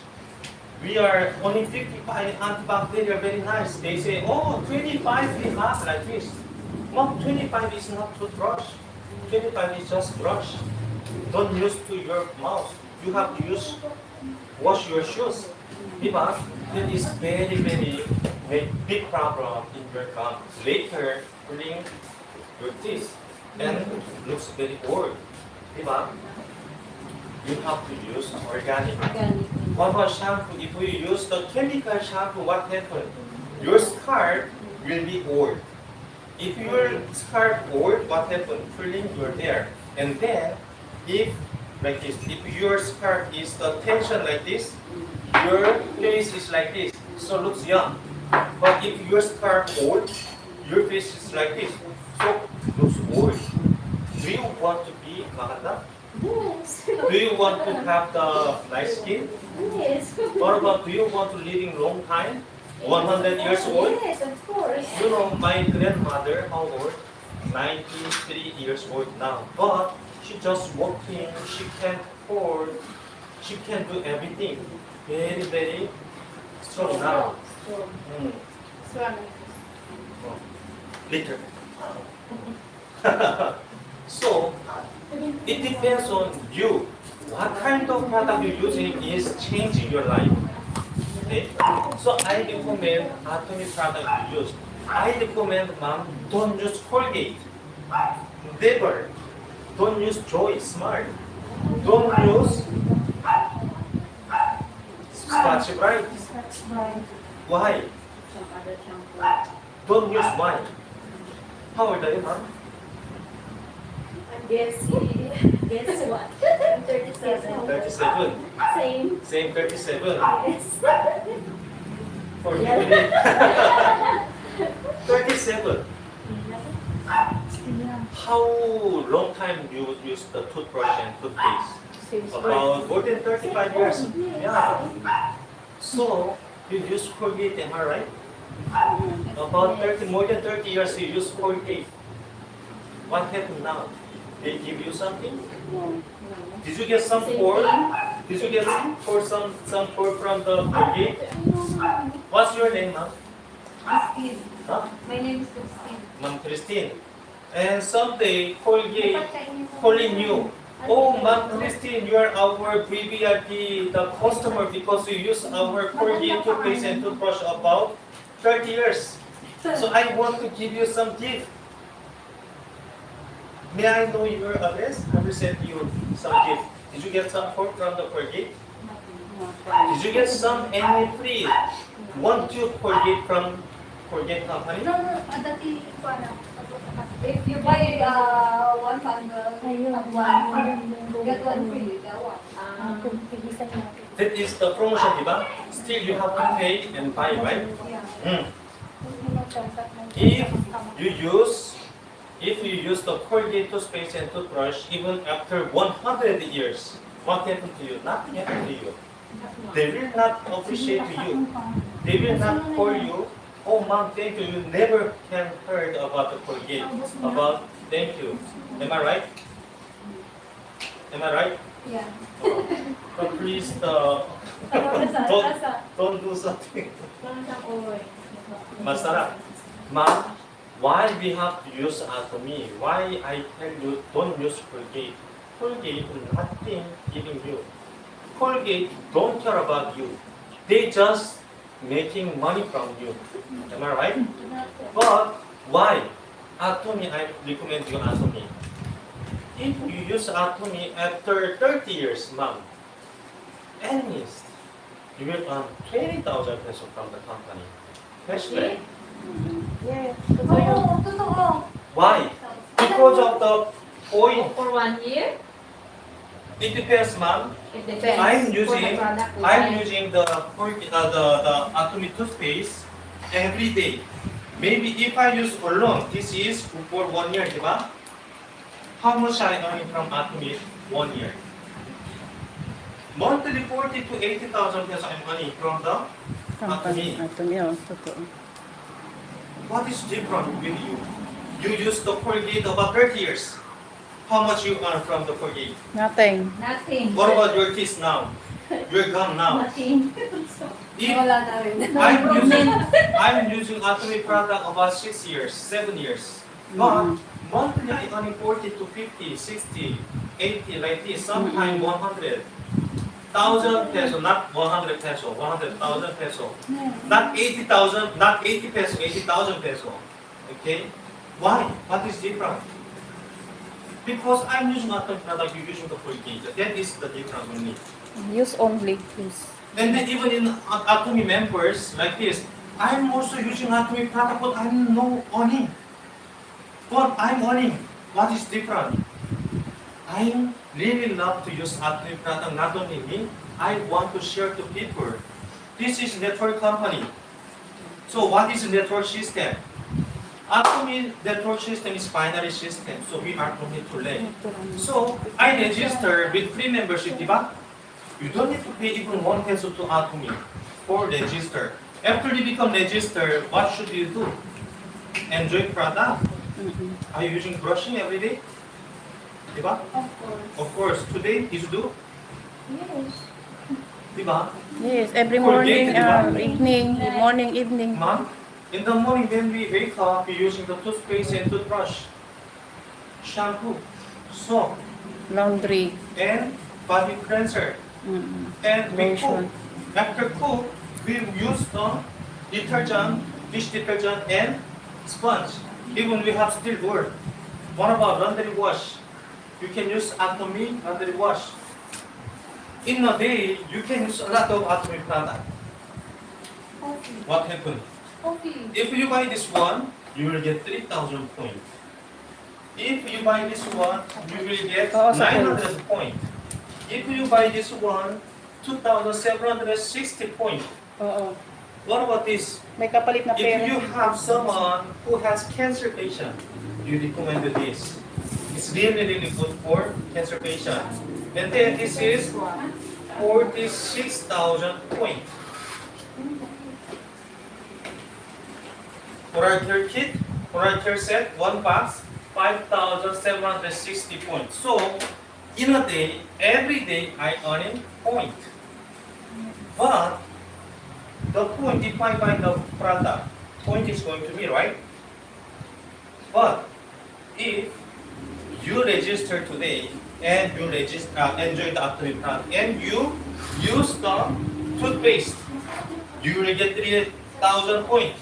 We are only 55 antibacterial, very nice. They say, oh, 25 we have like this. Mom, 25 is not toothbrush. 25 is just brush. Don't use to your mouth. you have to wash your shoes. Diba? That is very big problem in your gum. Later, clean your teeth and looks very old. Diba? You have to use organic. What about shampoo? If you use the chemical shampoo, what happens? Your scalp will be old. If your scalp old, what happens? Pulling your hair. And then, if like this, if your scalp is the tension like this, your face is like this, so looks young. But if your scalp old, your face is like this, so looks old. Do you want to be maganda? Yes. Do you want to have the nice skin? Yes. What about do you want to live in long time? 100 years old? Yes, of course. You know, my grandmother, how old? 93 years old now. But she just walking, she can hold, she can do everything. Very strong now. Mm. Little. So, it depends on you. What kind of product you're using is changing your life. Okay? So I recommend Atomy product you use. I recommend mom, don't use Colgate. Never. Don't use Joy Smart. Don't use Scotch Brite. Why? Don't use wine. How old are you, mom? Guess what? 37. 37. Same. Same 37. Yes. For you, 37. How long time you use the toothbrush and toothpaste? About more than 35 years. Yeah. So you use Colgate, am I right? About more than 30 years you use Colgate. What happened now? They give you something? Did you get some core? Did you get some core from the Colgate? What's your name, ma'am? Christine. Huh? My name is Christine. Ma'am Christine. And someday Colgate calling you. Oh, Ma'am Christine, you are our VVIP, the customer, because you use our Colgate toothpaste and toothbrush about 30 years. So I want to give you some gift. May I know your address? I will send you some gift. Did you get some from the Colgate? Did you get some any free? One tube Colgate from Colgate company? No, dati ko alam. If you buy one bundle, get one free. That one. That is the promotion, diba? Still you have to pay and buy, right? Yeah. If you use the Colgate toothpaste and toothbrush even after 100 years, what happened to you? Nothing happened to you. They will not appreciate you. They will not call you, oh mom, thank you. You never can heard about the Colgate. About thank you. Am I right? Am I right? Yeah. So please don't do something. Masarap. Mom, why we have to use Atomy? Why I tell you don't use Colgate? Colgate nothing giving you. Colgate don't care about you. They just making money from you. Am I right? But why? Atomy, I recommend you Atomy. If you use Atomy after 30 years, mom, at least you will earn 20,000 pesos from the company. Cashback. Yes. Oo, totoo. Why? Because of the point. For 1 year? It depends, ma'am. It depends. I'm using the Atomy toothpaste every day. Maybe if I use alone, this is for 1 year, diba? How much I earn from Atomy 1 year? Monthly 40 to 80,000 pesos I'm earning from the Atomy. What is different with you? You use the Colgate about 30 years. How much you earn from the Colgate? Nothing. Nothing. What about your teeth now? Your gum now? Nothing. If Wala na rin. I'm using Atomy product about 6 years, 7 years. But monthly I earning 40 to 50, 60, 80 like this, sometimes 100. 1,000 peso, not 100 peso, 100,000 peso. No. Not 80,000, not 80 peso, 80,000 peso. Okay? Why? What is different? Because I'm using Atomy product, you're using the Colgate. That is the difference only. Use only, use. And then even in Atomy members like this, I'm also using Atomy product, but I'm no earning. But I'm earning. What is different? I really love to use Atomy product, not only me. I want to share to people. This is network company. So what is network system? Atomy network system is binary system, so we are only to learn. So I register with free membership, diba? You don't need to pay even 1 peso to Atomy for register. After you become registered, what should you do? Enjoy product. Are you using brushing every day? Diba? Of course. Of course. Today, did you do? Yes. Diba? Yes, every Colgate, morning, diba? evening, morning, evening. Mom, in the morning when we wake up, we're using the toothpaste and toothbrush, shampoo, soap, Laundry. and body cleanser. And we cook. Lotion. After cook, we use the detergent, dish detergent, and sponge. Even we have still word. What about laundry wash? You can use Atomy laundry wash. In a day, you can use a lot of Atomy product. Okay. What happened? Okay. If you buy this one, you will get 3,000 points. If you buy this one, you will get Oh, 900 points. If you buy this one, 2,760 points. Oo. What about this? May kapalit na If pera. you have someone who has cancer patient, you recommend this. It's really, really good for cancer patient. And then this is 46,000 points. Oral care kit, oral care set, one box, 5,760 points. So, in a day, every day I earn point. But the point defined by the product, point is going to be right. But if you register today and you enjoy the Atomy product and you use the toothpaste, you will get 3,000 points.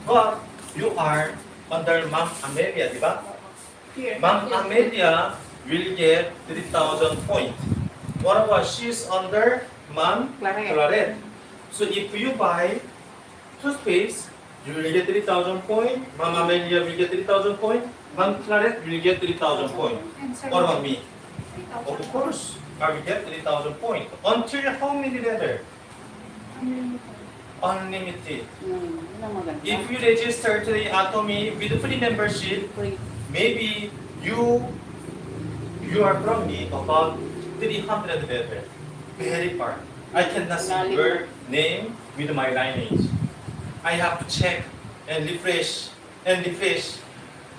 But you are under Ma'am Amelia, di ba? Ma'am Amelia will get 3,000 points. What about she's under Ma'am Claret? So if you buy toothpaste, you will get 3,000 points. Ma'am Amelia will get 3,000 points. Ma'am Claret will get 3,000 points. And What about me? 3,000. Of course, I will get 3,000 points. Until how many letter? Unlimited. Yun ang maganda. If you register to the Atomy with free membership, Free. maybe you are from me about 300 letter. Very far. I cannot see your name with my lineage. I have to check and refresh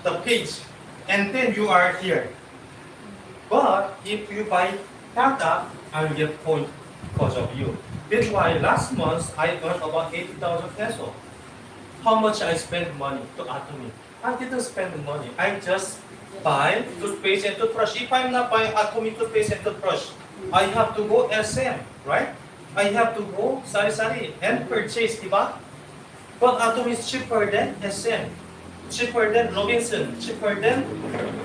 the page, and then you are here. But if you buy product, I will get point because of you. That's why last month I earned about 80,000 peso. How much I spend money to Atomy? I didn't spend money. I just buy toothpaste and toothbrush. If I'm not buying Atomy toothpaste and toothbrush, I have to go SM, right? I have to go sari-sari and purchase, diba? But Atomy is cheaper than SM, cheaper than Robinson, cheaper than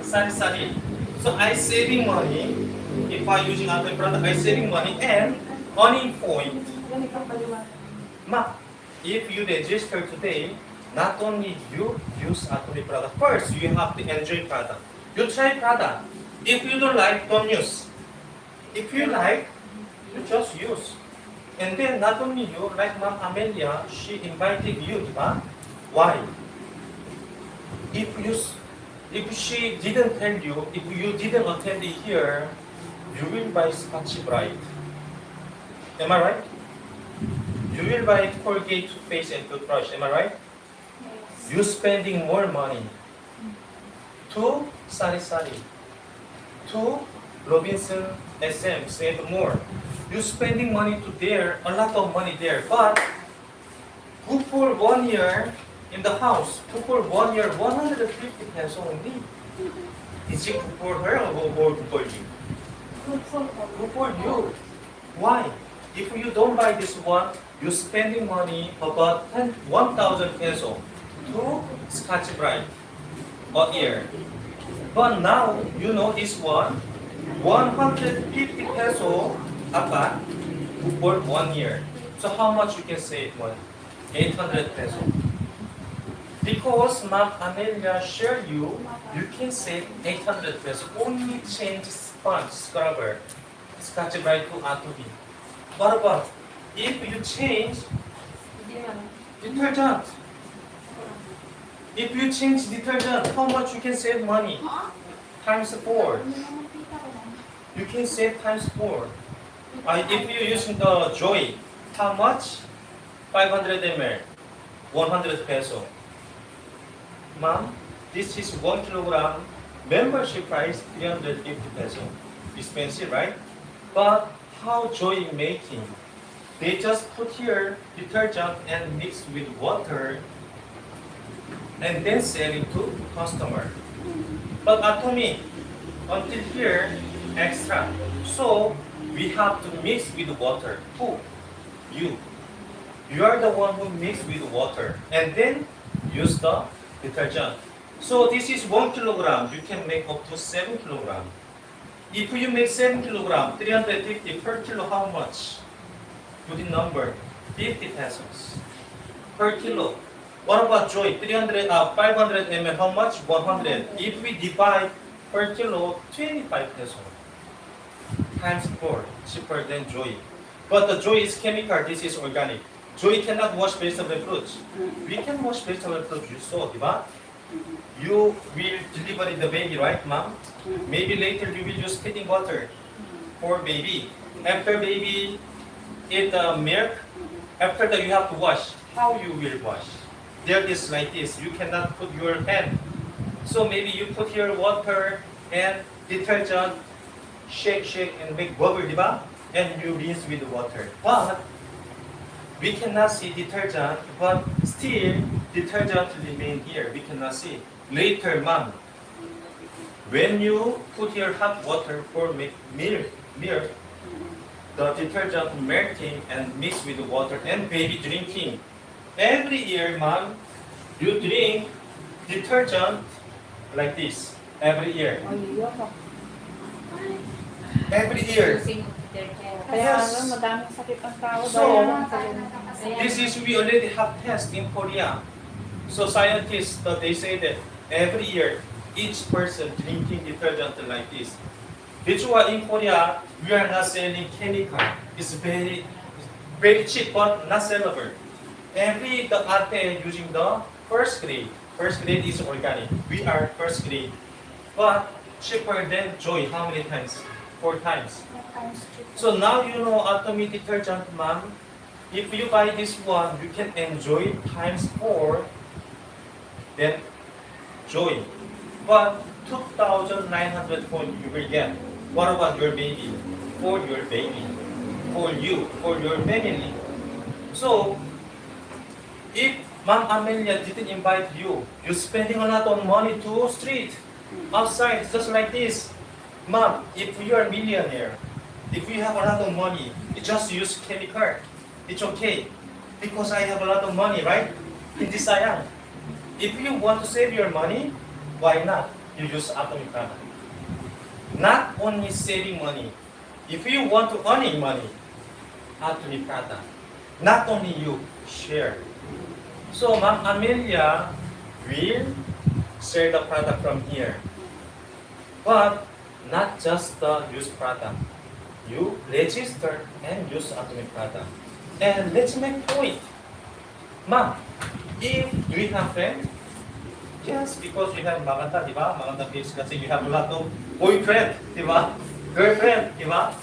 sari-sari. So I saving money. If I using Atomy product, I saving money and earning point. Ma, if you register today, not only you use Atomy product, first you have to enjoy product. You try product. If you don't like, don't use. If you like, you just use. And then not only you, like Ma'am Amelia, she invited you, diba? Why? If she didn't tell you, if you didn't attend it here, you will buy Scotch Brite. Am I right? You will buy Colgate toothpaste and toothbrush. Am I right? You spending more money to sari-sari, to Robinson, SM, save more. You spending money to there, a lot of money there. But good for 1 year in the house, good for 1 year, 150 peso only. Is it good for her or good for you? Good for Good for you. Why? If you don't buy this one, you're spending money about 1,000 peso to Scotch Brite a year. But now you know this one, 150 peso about for 1 year. So how much you can save money? 800 peso. Because Ma'am Amelia share you can save 800 peso. Only change sponge scrubber, Scotch Brite to Atomy. What about if you change Hindi naman. detergent? If you change detergent, how much you can save money? Times 4. You can save times 4. If you're using the Joy, how much? 500 ml, 100 peso. Ma'am, this is 1 kilogram. Membership price 350 peso. Expensive, right? But how Joy making? They just put here detergent and mix with water and then sell it to customer. But Atomy, until here, extra. So we have to mix with water. Who? You. You are the one who mix with water and then use the detergent. So this is 1 kilogram. You can make up to 7 kilogram. If you make 7 kilogram, 350 per kilo, how much? Put in number, 50 pesos per kilo. What about Joy? 500 ml, how much? 100. If we divide per kilo, 25 pesos. Times 4, cheaper than Joy. But the Joy is chemical, this is organic. Joy cannot wash vegetable and fruits. We can wash vegetable and fruits, you saw, diba? You will deliver the baby, right, ma'am? Maybe later you will use feeding water for baby. After baby eat milk, after that you have to wash. How you will wash? There is like this. You cannot put your hand. So maybe you put your water and detergent, shake and make bubble, diba? And you rinse with water. But we cannot see detergent, but still detergent remain here. We cannot see. Later, ma'am, when you put your hot water for make milk, the detergent melting and mix with the water and baby drinking. Every year, ma'am, you drink detergent like this. Every year. Every year. Kaya Yes. ano, madaming sakit ang tao So, dahil lang sa ganun. This is we already have tests in Korea. So scientists, they say that every year, each person drinking detergent like this. That's why in Korea, we are not selling chemical. It's very cheap, but not sellable. Every the ate using the first grade. First grade is organic. We are first grade, but cheaper than Joy. How many times? 4 times. So now you know Atomy detergent, ma'am. If you buy this one, you can enjoy times 4. Then Joy. But 2,900 points you will get. What about your baby? For your baby. For you. For your family. So, if Ma'am Amelia didn't invite you, you're spending a lot of money to street, outside, just like this. Ma'am, if you are a millionaire, if you have a lot of money, you just use chemical. It's okay. Because I have a lot of money, right? Hindi sayang. If you want to save your money, why not? You use Atomy product. Not only saving money. If you want to earning money, Atomy product. Not only you, share. So Ma'am Amelia will share the product from here. But not just the use product. You register and use Atomy product. And let's make point. Ma'am, if you have friend, just because you have maganda, di ba? Maganda face kasi you have a lot of boyfriend, di ba? Girlfriend, di ba?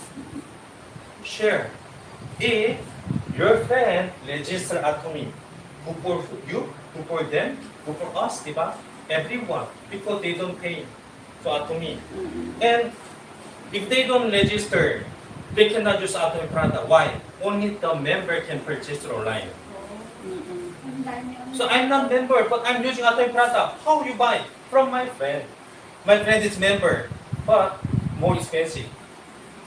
Share. If your friend register Atomy, who for you, who for them, who for us, di ba? Everyone, because they don't pay to Atomy. And if they don't register, they cannot use Atomy product. Why? Only the member can purchase online. So I'm not member, but I'm using Atomy product. How you buy? From my friend. My friend is member, but more expensive.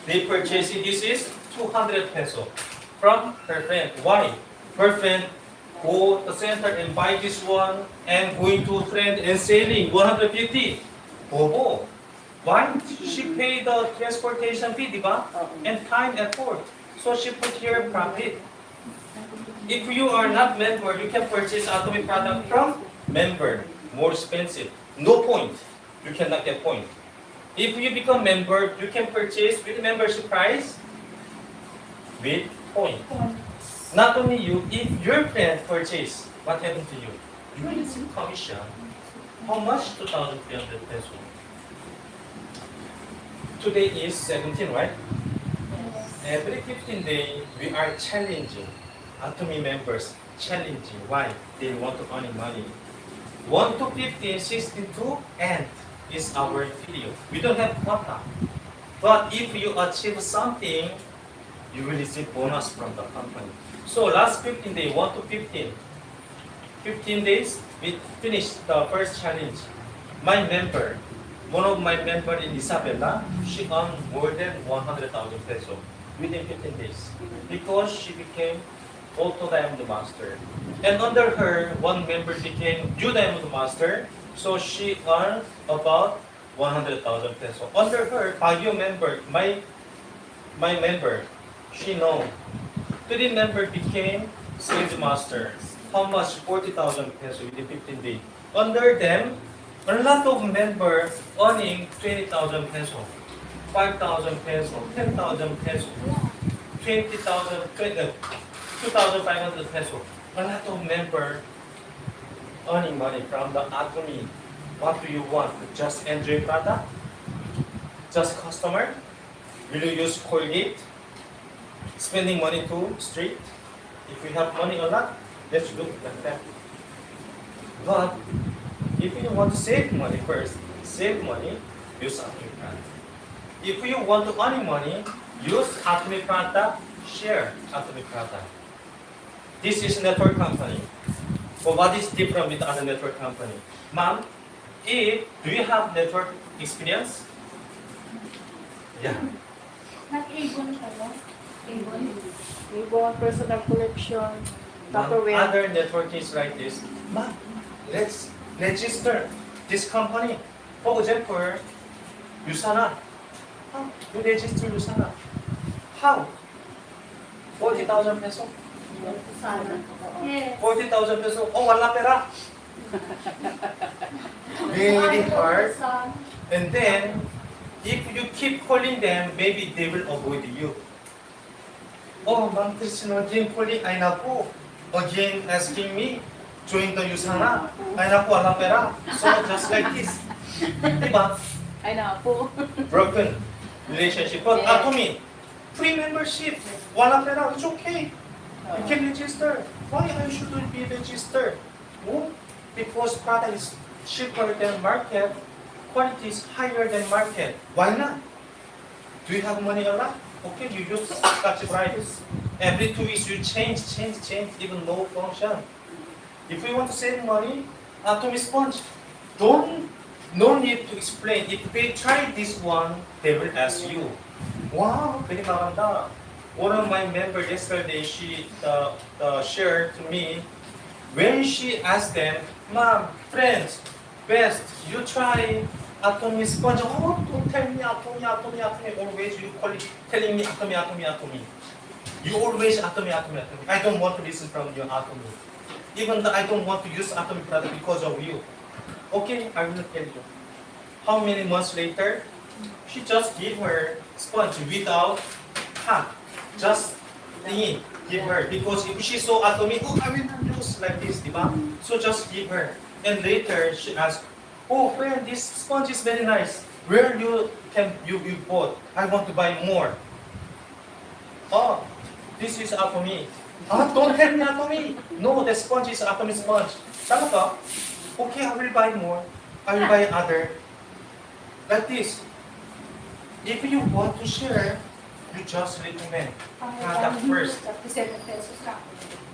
They purchase it. This is 200 peso from her friend. Why? Her friend go to the center and buy this one and going to friend and selling 150. Bobo. Why? She paid the transportation fee, diba? And time effort. So she put here profit. If you are not member, you can purchase Atomy product from member. More expensive. No point. You cannot get point. If you become member, you can purchase with membership price with point. Not only you, if your friend purchase, what happened to you? You will receive commission. How much? 2,300 pesos. Today is 17, right? Every 15 days, we are challenging Atomy members. Challenging. Why? They want to earn money. 1 to 15, 16 to end is our video. We don't have quota. But if you achieve something, you will receive bonus from the company. So last 15 days, 1 to 15. 15 days, we finished the first challenge. My member, one of my member in Isabela, she earned more than 100,000 pesos within 15 days because she became Auto Diamond Master. And under her, one member became New Diamond Master, so she earned about 100,000 pesos. Under her, Baguio member, my member, she know. 3 member became Sales Master. How much? 40,000 pesos within 15 days. Under them, a lot of members earning 20,000 pesos, 5,000 pesos, 10,000 pesos, 20,000, 2,500 pesos. A lot of members earning money from the Atomy. What do you want? Just enjoy product? Just customer? Will you use Colgate? Spending money to street? If you have money or not, let's look like that. But if you want to save money first, save money, use Atomy product. If you want to earn money, use Atomy product, share Atomy product. This is network company. So what is different with other network company? Ma'am, do you have network experience? Yeah. Nag-Avon ka ba? Ibon, personal collection, Ma'am, Tupperware. other network is like this. Ma'am, let's register this company. For example, Yusana. How? You register Yusana. How? 40,000 peso. Yes. 40,000 peso. Oh, wala pera. Very hard. And then, if you keep calling them, maybe they will avoid you. Oh, Ma'am Christine, again calling, ay naku. Again asking me, join the Yusana. Ay naku, wala pera. So, just like this. Diba? Ay na po. Broken relationship. But Atomy, free membership. Wala pera, it's okay. You can register. Why I shouldn't be registered? Oh, because product is cheaper than market, quality is higher than market. Why not? Do you have money or not? Okay, you use Scotch price. Every 2 weeks you change, even no function. If you want to save money, Atomy sponge. No need to explain. If they try this one, they will ask you. Wow, very maganda. One of my members yesterday, she shared to me, when she asked them, Ma'am, friends, best, you try Atomy sponge. Oh, don't tell me Atomy. Always you telling me Atomy. You always Atomy. I don't want to listen from you, Atomy. Even though I don't want to use Atomy product because of you. Okay, I will tell you. How many months later, she just gave her sponge without cut. Just thingy, give her. Because if she saw Atomy, oh, I will not use like this, diba? So just give her. And later, she asked, oh, friend, this sponge is very nice. Where you bought? I want to buy more. Oh, this is Atomy. Ah, don't tell me Atomy. No, the sponge is Atomy sponge. Tama ka? Okay, I will buy more. I will buy other. Like this. If you want to share, you just recommend product first. 7 pesos ka.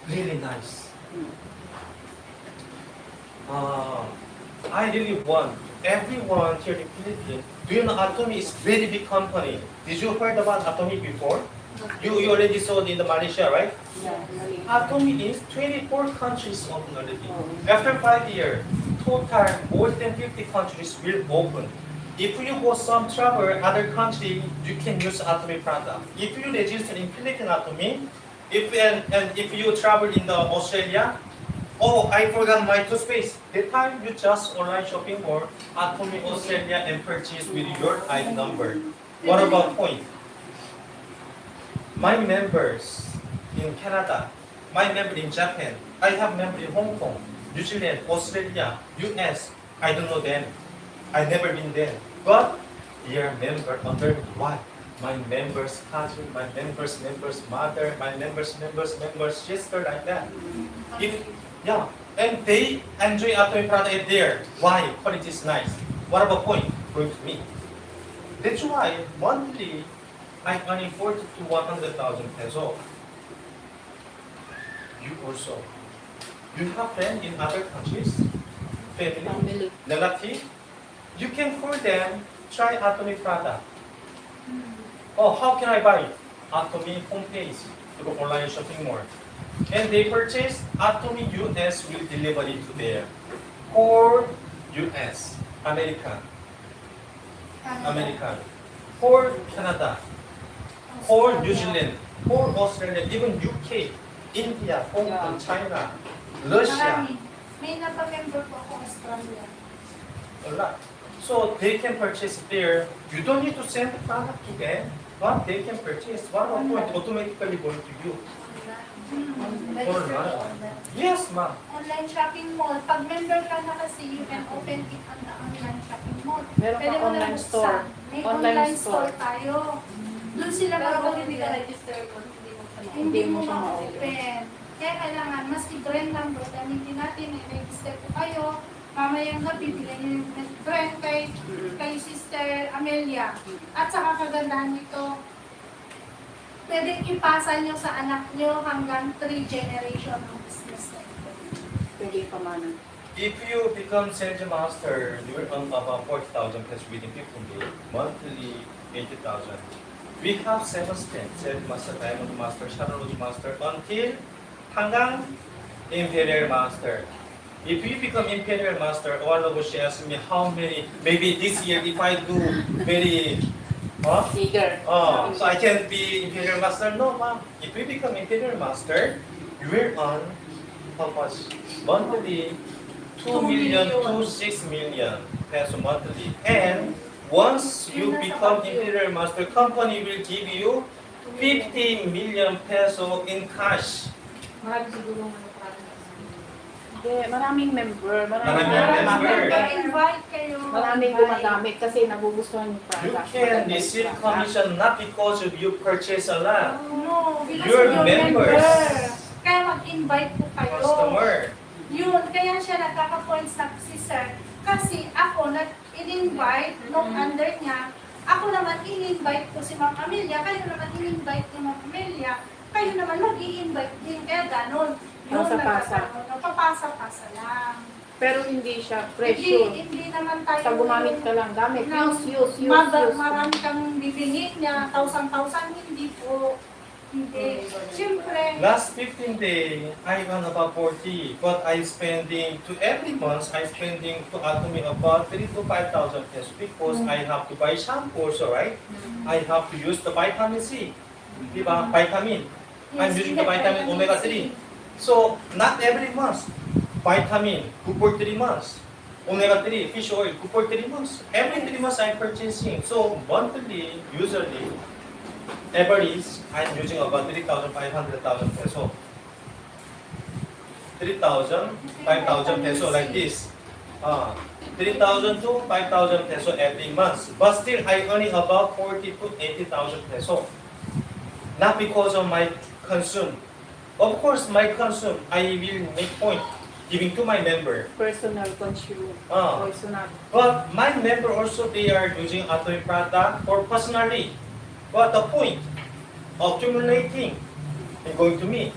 Really nice. I really want everyone here in Philippines. Do you know Atomy is very big company? Did you heard about Atomy before? You already saw in the Malaysia, right? Yeah. Atomy is 24 countries open already. After 5 years, total more than 50 countries will open. If you go some travel other country, you can use Atomy product. If you register in Philippine Atomy, if you travel in the Australia, oh, I forgot my toothpaste. That time you just online shopping or Atomy Australia and purchase with your ID number. What about point? My members in Canada, my member in Japan, I have member in Hong Kong, New Zealand, Australia, US. I don't know them. I never been there. But they are member under what? My members cousin, my members mother, my members sister, like that. If yeah, and they enjoy Atomy product there. Why? Quality is nice. What about point? Going to me. That's why monthly I earning 40 to 100,000 peso. You also. You have friends in other countries, family, relative. You can call them, try Atomy product. Oh, how can I buy? Atomy homepage, through online shopping mall. And they purchase, Atomy US will deliver it to there. Or US, American, or Canada, or New Zealand, or Australia, even UK, India, Hong Kong, China, Russia, Marami. May napamember po ako Australia. a lot. So they can purchase there. You don't need to send the product to them, but they can purchase. What about point? Automatically going to you. Yes, ma'am. Online shopping mall. Pag member ka na kasi, you can open it on the online shopping mall. Meron Pwede pang mo na online buksan. store. May Online online store. store tayo. Doon sila Pero kung hindi ka mag-order. register ko, hindi mo pa Hindi mo siya ma-open. Kaya kailangan, mas i-brand number. Gamitin natin, i-register po kayo. Mamayang gabi, bigyan niyo yung brand kay Sister Amelia. At saka kagandahan nito, pwedeng ipasa nyo sa anak nyo hanggang 3 generation ng business na ito. Pwede pa man. If you become sales master, you will earn about 40,000 pesos within 15 days. Monthly, 80,000. We have 7 steps: sales master, diamond master, shadow master, until hanggang imperial master. If you become imperial master, one of us asked me how many. Maybe this year, if I do very, Eager. so I can be imperial master. No, ma'am. If you become imperial master, you will earn how much monthly? 2 million to 6 million peso monthly. And once you become imperial master, company will give you 50 million peso in cash. Marami siguro mga product. Hindi, maraming member. Maraming Maraming member. Invite kayo. Maraming gumagamit kasi nagugustuhan yung You product. can receive commission not because of you purchase a lot. No, because Your of your members. member. Kaya mag-invite po kayo. Customer. Yun, kaya siya nagkaka-points na si Sir. Kasi ako, in-invite nung under niya, ako naman in-invite ko si Ma'am Amelia, kayo naman in-invite ni Ma'am Amelia, kayo naman mag-i-invite din. Kaya ganon. Yun, Pasa-pasa. Papasa-pasa lang. Pero hindi siya pressure. Hindi naman tayo... Sa gumamit ka lang, gamit. Use. Marami kang bibingit niya, 1,000, hindi po. Hindi. Siyempre, Last 15 days, I earn about 40, but I'm spending to every month. I'm spending to Atomy about 3 to 5,000 pesos because I have to buy shampoo also, right? I have to use the vitamin C, diba? Vitamin. I'm using the vitamin omega 3. So not every month. Vitamin, good for 3 months. Omega 3, fish oil, good for 3 months. Every 3 months I'm purchasing. So monthly, usually, average, I'm using about 3,500,000 peso. 3,000, 5,000 peso like this. 3,000 to 5,000 peso every month. But still, I earning about 40 to 80,000 peso. Not because of my consume. Of course, my consume, I will make point giving to my member. Personal consume. Ah. Personal. But my member also, they are using Atomy product for personally. But the point, accumulating and going to me.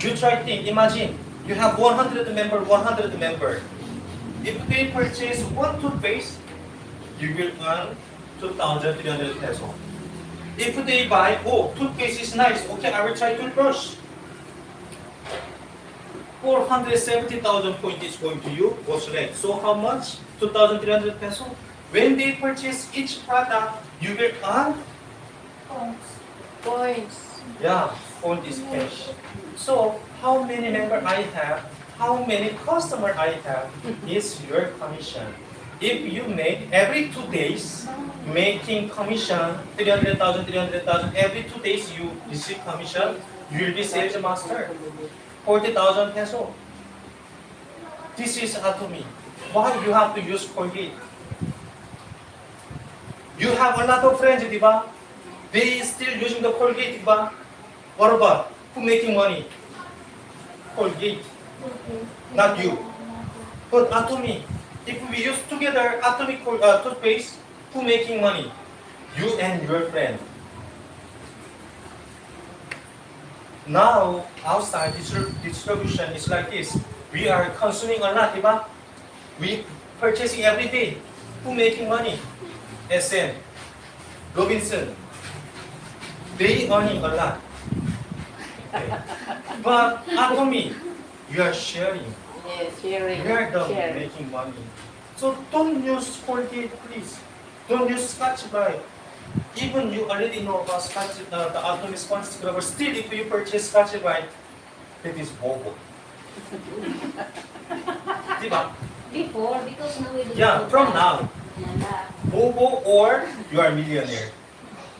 You try think, imagine, you have 100 member. If they purchase one toothpaste, you will earn 2,300 peso. If they buy, oh, toothpaste is nice. Okay, I will try toothbrush. 470,000 points is going to you. What's left? So how much? 2,300 peso. When they purchase each product, you will earn. Points. Yeah, point is cash. So how many member I have, how many customer I have is your commission. If you make every 2 days, making commission 300,000, 300,000, every 2 days you receive commission, you will be sales master. 40,000 peso. This is Atomy. Why you have to use Colgate? You have a lot of friends, diba? They still using the Colgate, diba? What about who making money? Colgate, not you. But Atomy, if we use together Atomy toothpaste, who making money? You and your friend. Now, outside distribution is like this. We are consuming a lot, diba? We purchasing every day. Who making money? SM, Robinson. They earning a lot. Okay. But Atomy, you are sharing. Yes, sharing. You are the Sharing. making money. So don't use Colgate, please. Don't use Scotch Brite. Even you already know about Scotch, the Atomy sponge scrubber. Still, if you purchase Scotch Brite, it is bobo. Diba? Before, because now we do. Yeah, from now, Yeah. bobo or you are millionaire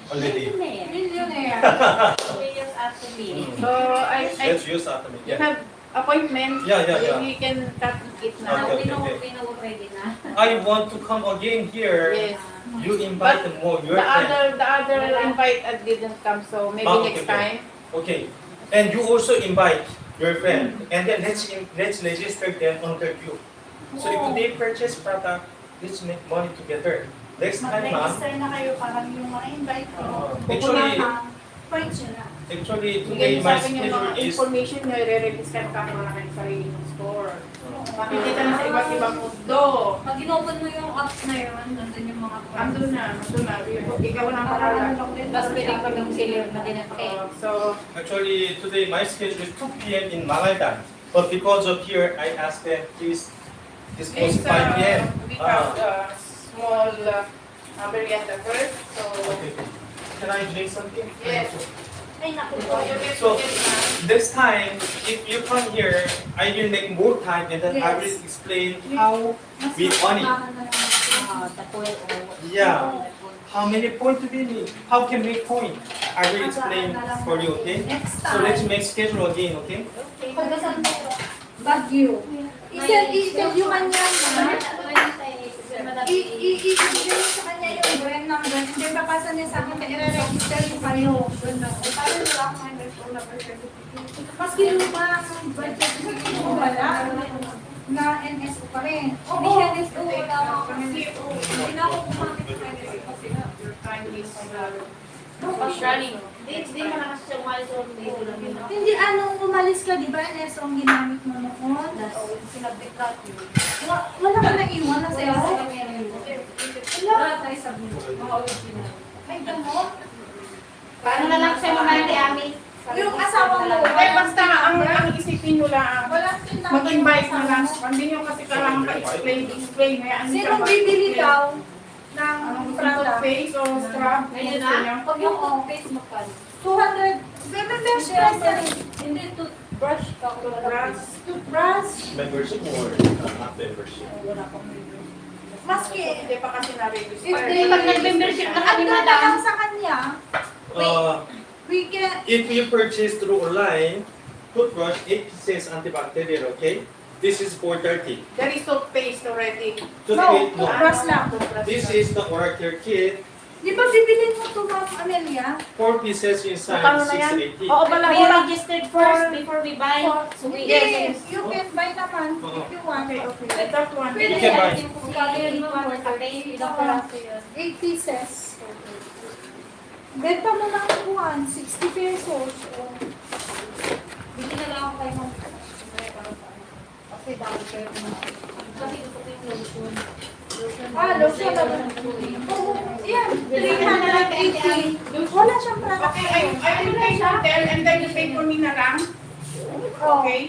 already. Millionaire. We use Atomy. So, Let's use Atomy. you Yeah. have appointment. Yeah. We can cut it Okay, now. okay. We know already na. I want to come again here. Yes. You invite them more. Your The friend. other invite didn't come, so maybe Ah, next okay. time. Okay. And you also invite your friend. And then let's register them under you. So if they purchase product, let's make money together. Next time, ma'am. Mag-register na kayo para yung mga invite ko. Actually, Points yun na. actually Bigay today niyo my sa akin yung schedule mga is information nyo, i-release ka na wala kayong sarili ng store. Makikita na sa iba't ibang mundo. Pag inopen mo yung apps na yun, nandun yung mga Andun na. Ikaw na ang bahala. Tapos pwede ko yung seller na din So, actually today my schedule is 2 p.m. in Malaydan. But because of here, I asked them please dispose please, 5 p.m. we have small merienda first. So, Okay. Can I drink something? yes. Ay, naku So, po. you get So, to get na. Next time, if you come here, I will make more time and then I will Yes. explain how we earn it. Yeah. How many points do we need? How can we point? I will explain for you, okay? Next So let's make schedule again, okay? Pagkasan mo, Baguio. I-send yung kanya na. I-send sa kanya yung brand number. Hindi papasa niya sa akin na i-register ko kayo. Parang wala akong underscore na birth certificate. Maski lumang birth certificate mo wala. Na NSO pa rin. Hindi siya NSO, wala ako kasi. Hindi na ako kumapit sa NSO kasi nga. Your time is Running. Hindi mo na kasi siya umalis o hindi ko lang yun. Hindi anong umalis ka, di ba? NSO ang ginamit mo noon. Sinabit natin. Wala ka na iwan na sa'yo. Wala tayo sa mga original. Ay, gano'n. Paano na lang siya mga Ami? Yung asawa mo, Eh, basta ang isipin nyo lang, walang tinapos. mag-invite na lang. Hindi nyo kasi kailangan pa-explain. Hayaan nyo siya Sinong bibili mag-explain. daw ng Anong product? face o scrub? Ngayon Gusto nyo? na, pag yung face mo ka. 200. Membership price na rin. Hindi, toothbrush ka. Toothbrush. Toothbrush. Membership or not membership? Maski. Hindi pa kasi na-register. If they Pag nag-membership na kami, Ano na madam. lang sa kanya, we can, If you purchase through online, toothbrush 8 pieces antibacterial, okay? This is 430. There is toothpaste already. Toothpaste, no. toothbrush lang. This is the oral care kit. Di ba bibilin mo ito, Ma'am Amelia? 4 pieces inside, Magkano na yan? 680. Oo, bala We ko lang. registered first before we buy. So we Hindi, you can buy naman if you want. Okay, okay. That one. Pwede You can buy. Yung kung kaya yun, 8 pieces. Benta mo lang kuhan, 60 pesos. Hindi na lang ako kayo ng kasi dahil kayo kasi gusto ko yung lotion. lotion na lang. Yan, 380. Wala siyang product. Okay, I will pay hotel and then you pay for me na lang. Okay?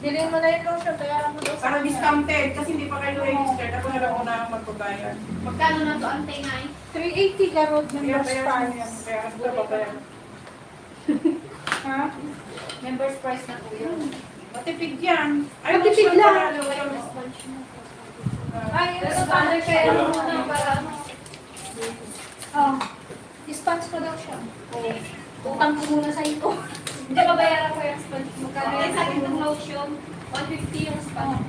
Bilhin mo na yung lotion, kaya mo daw Para discounted kasi hindi pa kayo registered. Ako na lang una ang magbabayad. Magkano na to ante nga eh? 380 garod ng Kaya first price. Kaya ako babayaran. Ha? Members price na po yun. Matipid yan. Matipid lang. Ay, Pero paano kaya muna para ano? Oh. Dispense ko daw siya. Utang ko muna sa iyo. Hindi babayaran ko yung sponge. Magkano yan sa akin ng lotion? 150 yung sponge.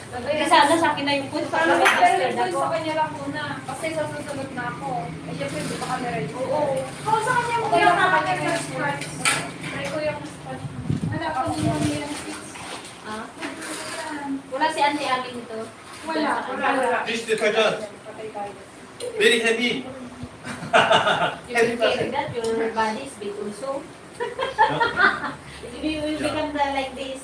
Kasi sana sa akin na yung food para Pero mag-master yung ako. sa kanya lang muna. Kasi susunod na ako. Eh, syempre, hindi pa kami ready. Oo. Oo, sa kanya mo Okay lang lang naman naman yung yung first price. Try ko yung sponge. Wala pa din yung yung fix. Ah? Wala si Ate Aling ito. Wala. Wala. Dish detergent. Patay tayo. Very heavy. You will carry that, your body is big also. You will become like this.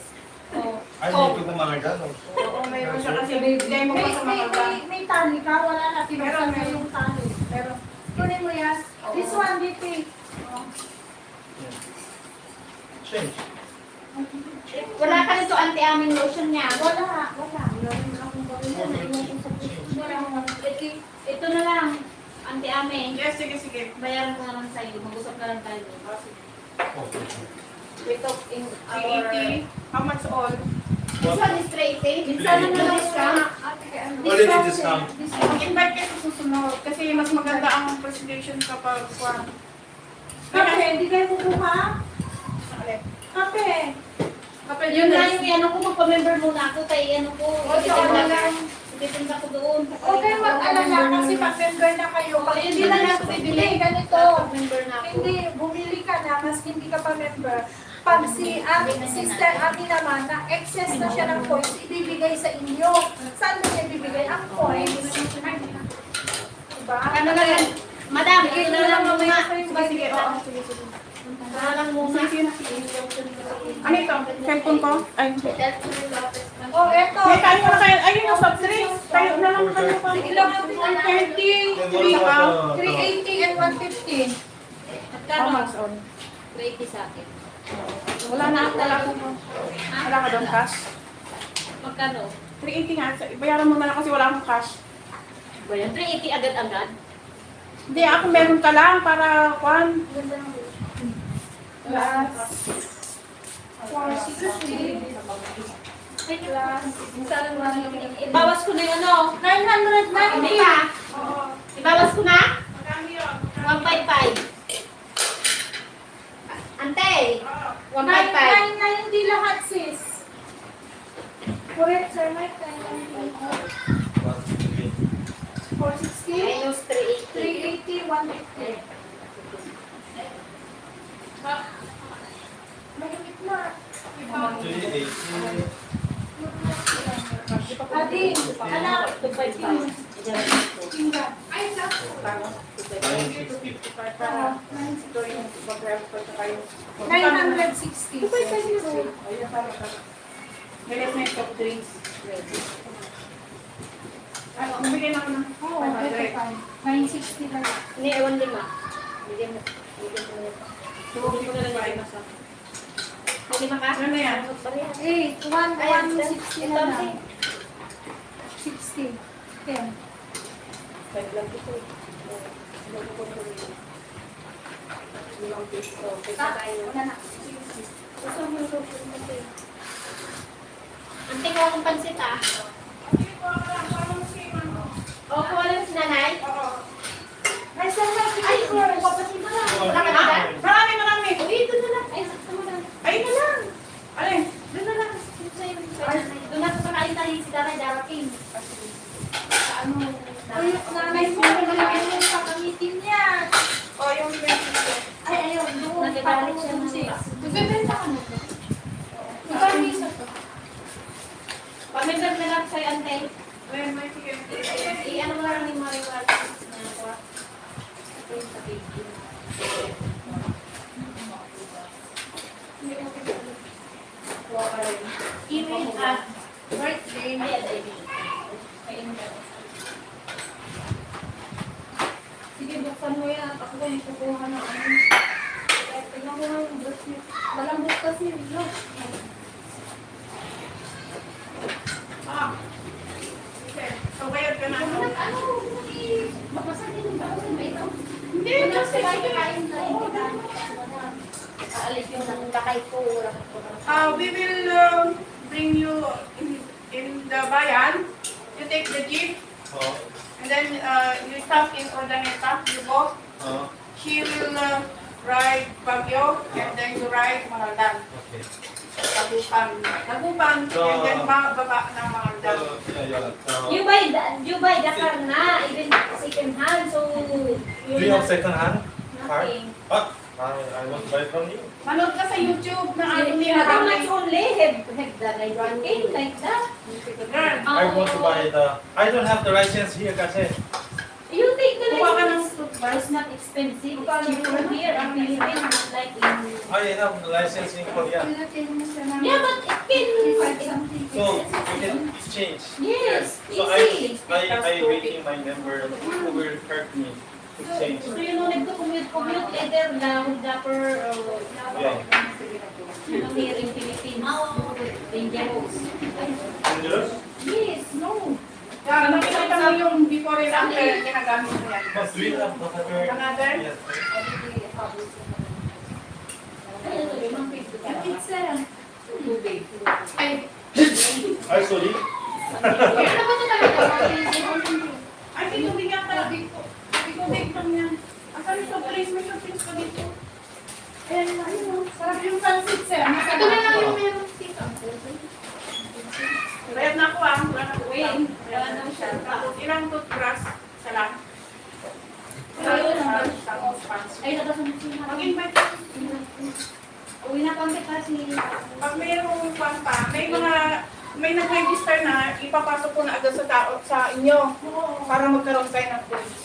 Oh. Ay, hindi ko kumakarga. Oo, mayroon siya kasi bigay mo pa sa mga bag. May tali ka, wala na. Pinuksan mo Meron. yung tali. Pero, kunin mo yan. This one, DP. Change. Wala ka nito Ate Aming lotion niya. Wala. Meron akong gawin yan. Naiwan ko sa Ito na lang. Ate Ame, Yes, sige. bayaran ko na lang sa'yo. Mag-usap na lang tayo. We talk in our... 380. How much all? This one is 380. Minsan na lang discount. Only need discount. Mag-invite kayo sa susunod kasi mas maganda ang presentation kapag kuwan. Kape, hindi kayo kukuha? Kape. Kapag Yun lang yung ano ko, magpa-member muna ako. Kaya ano ko, ititinda ko doon. Huwag kayong mag-alala kasi pag-member na kayo. Pag hindi na natin bibili, ganito. Member na ako. Hindi, bumili ka na, mas hindi ka pa member. Pag si sister Ami naman, na excess na siya ng points, ibibigay sa inyo. Saan mo niya ibibigay ang points? Diba? Ano na yan? Madam, ito na lang muna. Sige. Ano lang muna. Ano ito? Cellphone ko? Ay. Oh, eto. May tayo na kayo. Ayun yung soft drinks. Tayo na lang kayo pa. Sige lang natin ang 30, 380 and 150. How much all? 20 sa akin. Wala ka doon cash? Magkano? 380 nga. Bayaran mo na lang kasi wala akong cash. Ba yan? 380 agad-agad? Hindi, ako meron ka lang para kuwan. Plus 460. Ibawas ko na yung ano? 990. Hindi pa. Ibawas ko na? Magkano yun? 155. Ante! 155. 990 lahat, sis. Correct, sir. 460. Minus 380. 380, 150. Mahigit na. Adi, anak. 255. Tingga. Ay, lang. Ito yung mag-grab ko sa kayo. 960. Ayun, tama. Meron na yung soft drinks. Bumigay na ako ng Oo, 960 lang. Hindi, 1.5. Bigyan mo. Bigyan mo. Hindi ko na lang yung nasa. Hindi ba ka? Ano na yan? 8, 160 na lang. 60. 10. Wala na. Ante ko akong pansit ah. O, kuha lang si nanay. Ay, saan na? Ay, papasin mo lang. Wala ka na dyan? Marami. Uy, ito na lang. Ay, sakto mo lang. Ayun na lang. Alin? Doon na lang. Doon na sa kain tayo si Daray darating. Ano? Uy, nanay mo, malaki yung kakamitin niya. O, yung Ay, ayun, doon. Nagagalit siya ng sis. Bibenta ka mo. Magkano isa to? Pamember na lang sa'yo, ante. may sige. I-ano mo lang yung mga rewards na ako. Ito yung sa page. Kuha ka rin. Email at Birthday. ayan, David. Ayun ka. Buksan mo yan. Ako ko yung kukuha ng ano. Tingnan mo nga yung brush niya. Malambot kasi. No? So, bayad ka na. Ano, mabasa din yung tao sa ito. Hindi, Wala kasi sila kakain na hindi ka. Aalis yung nakakay ko. we will bring you in the bayan. You take the jeep, Oh, and then you stop in Ordaneta, you go. She will ride Baguio, and then you ride Mahaldan. okay. Tagupan, and then baba ng Mahaldan. You buy the car na, even second hand, so Do you have second hand car? nothing. What? I want to buy from you. Manood ka sa YouTube na ano nila. How much only have the like 1K like that? Girl, I want to buy the. I don't have the license here, kasi. You take the Kuha ka license but it's not expensive. It's cheaper here in Philippines, like in I have the license in Korea. Pinatid mo siya ng yeah, but it can 5 something. So we can exchange. yes, So easy. I waiting my member who will help me to exchange. So you don't need to commute either lang dapper Yeah. here in Philippines. Dangerous. Dangerous? Yes, no. yeah, nakikita mo yung before and after ginagamit mo yan. But do you have another? Another? Yes. Pizza. Ay, Ay, sorry. Ano ba ito talaga? ay, tinubig yan ka. Tinubig lang yan. Asan yung soft drinks? May soft drinks ka dito. Eh, ayun, sarap yung pancit, sir. Ito na lang yung meron dito. Bayad na ako ah. Wala na ako. Wait, wala na siya. Tapos ilang toothbrush? Isa lang. Ayun, Tapos pants. ay nakasunod siya. Mag-invite ka. Uwi na kami kasi. Pag mayroong pan pa, may nag-register na, ipapasok ko na agad sa tao sa inyo para magkaroon kayo ng points.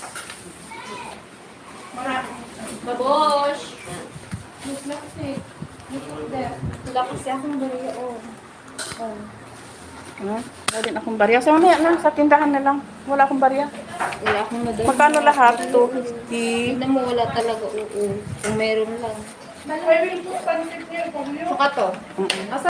Marami. Babosh! Wala kasi. Wala kasi akong bariya. Wala din akong barya. So, mamaya lang, sa tindahan na lang. Wala akong barya. Wala akong madali. Magkano lahat? 250. Tignan mo, wala talaga. Oo. Kung meron lang. Pwede yung pancit niya. Saka to.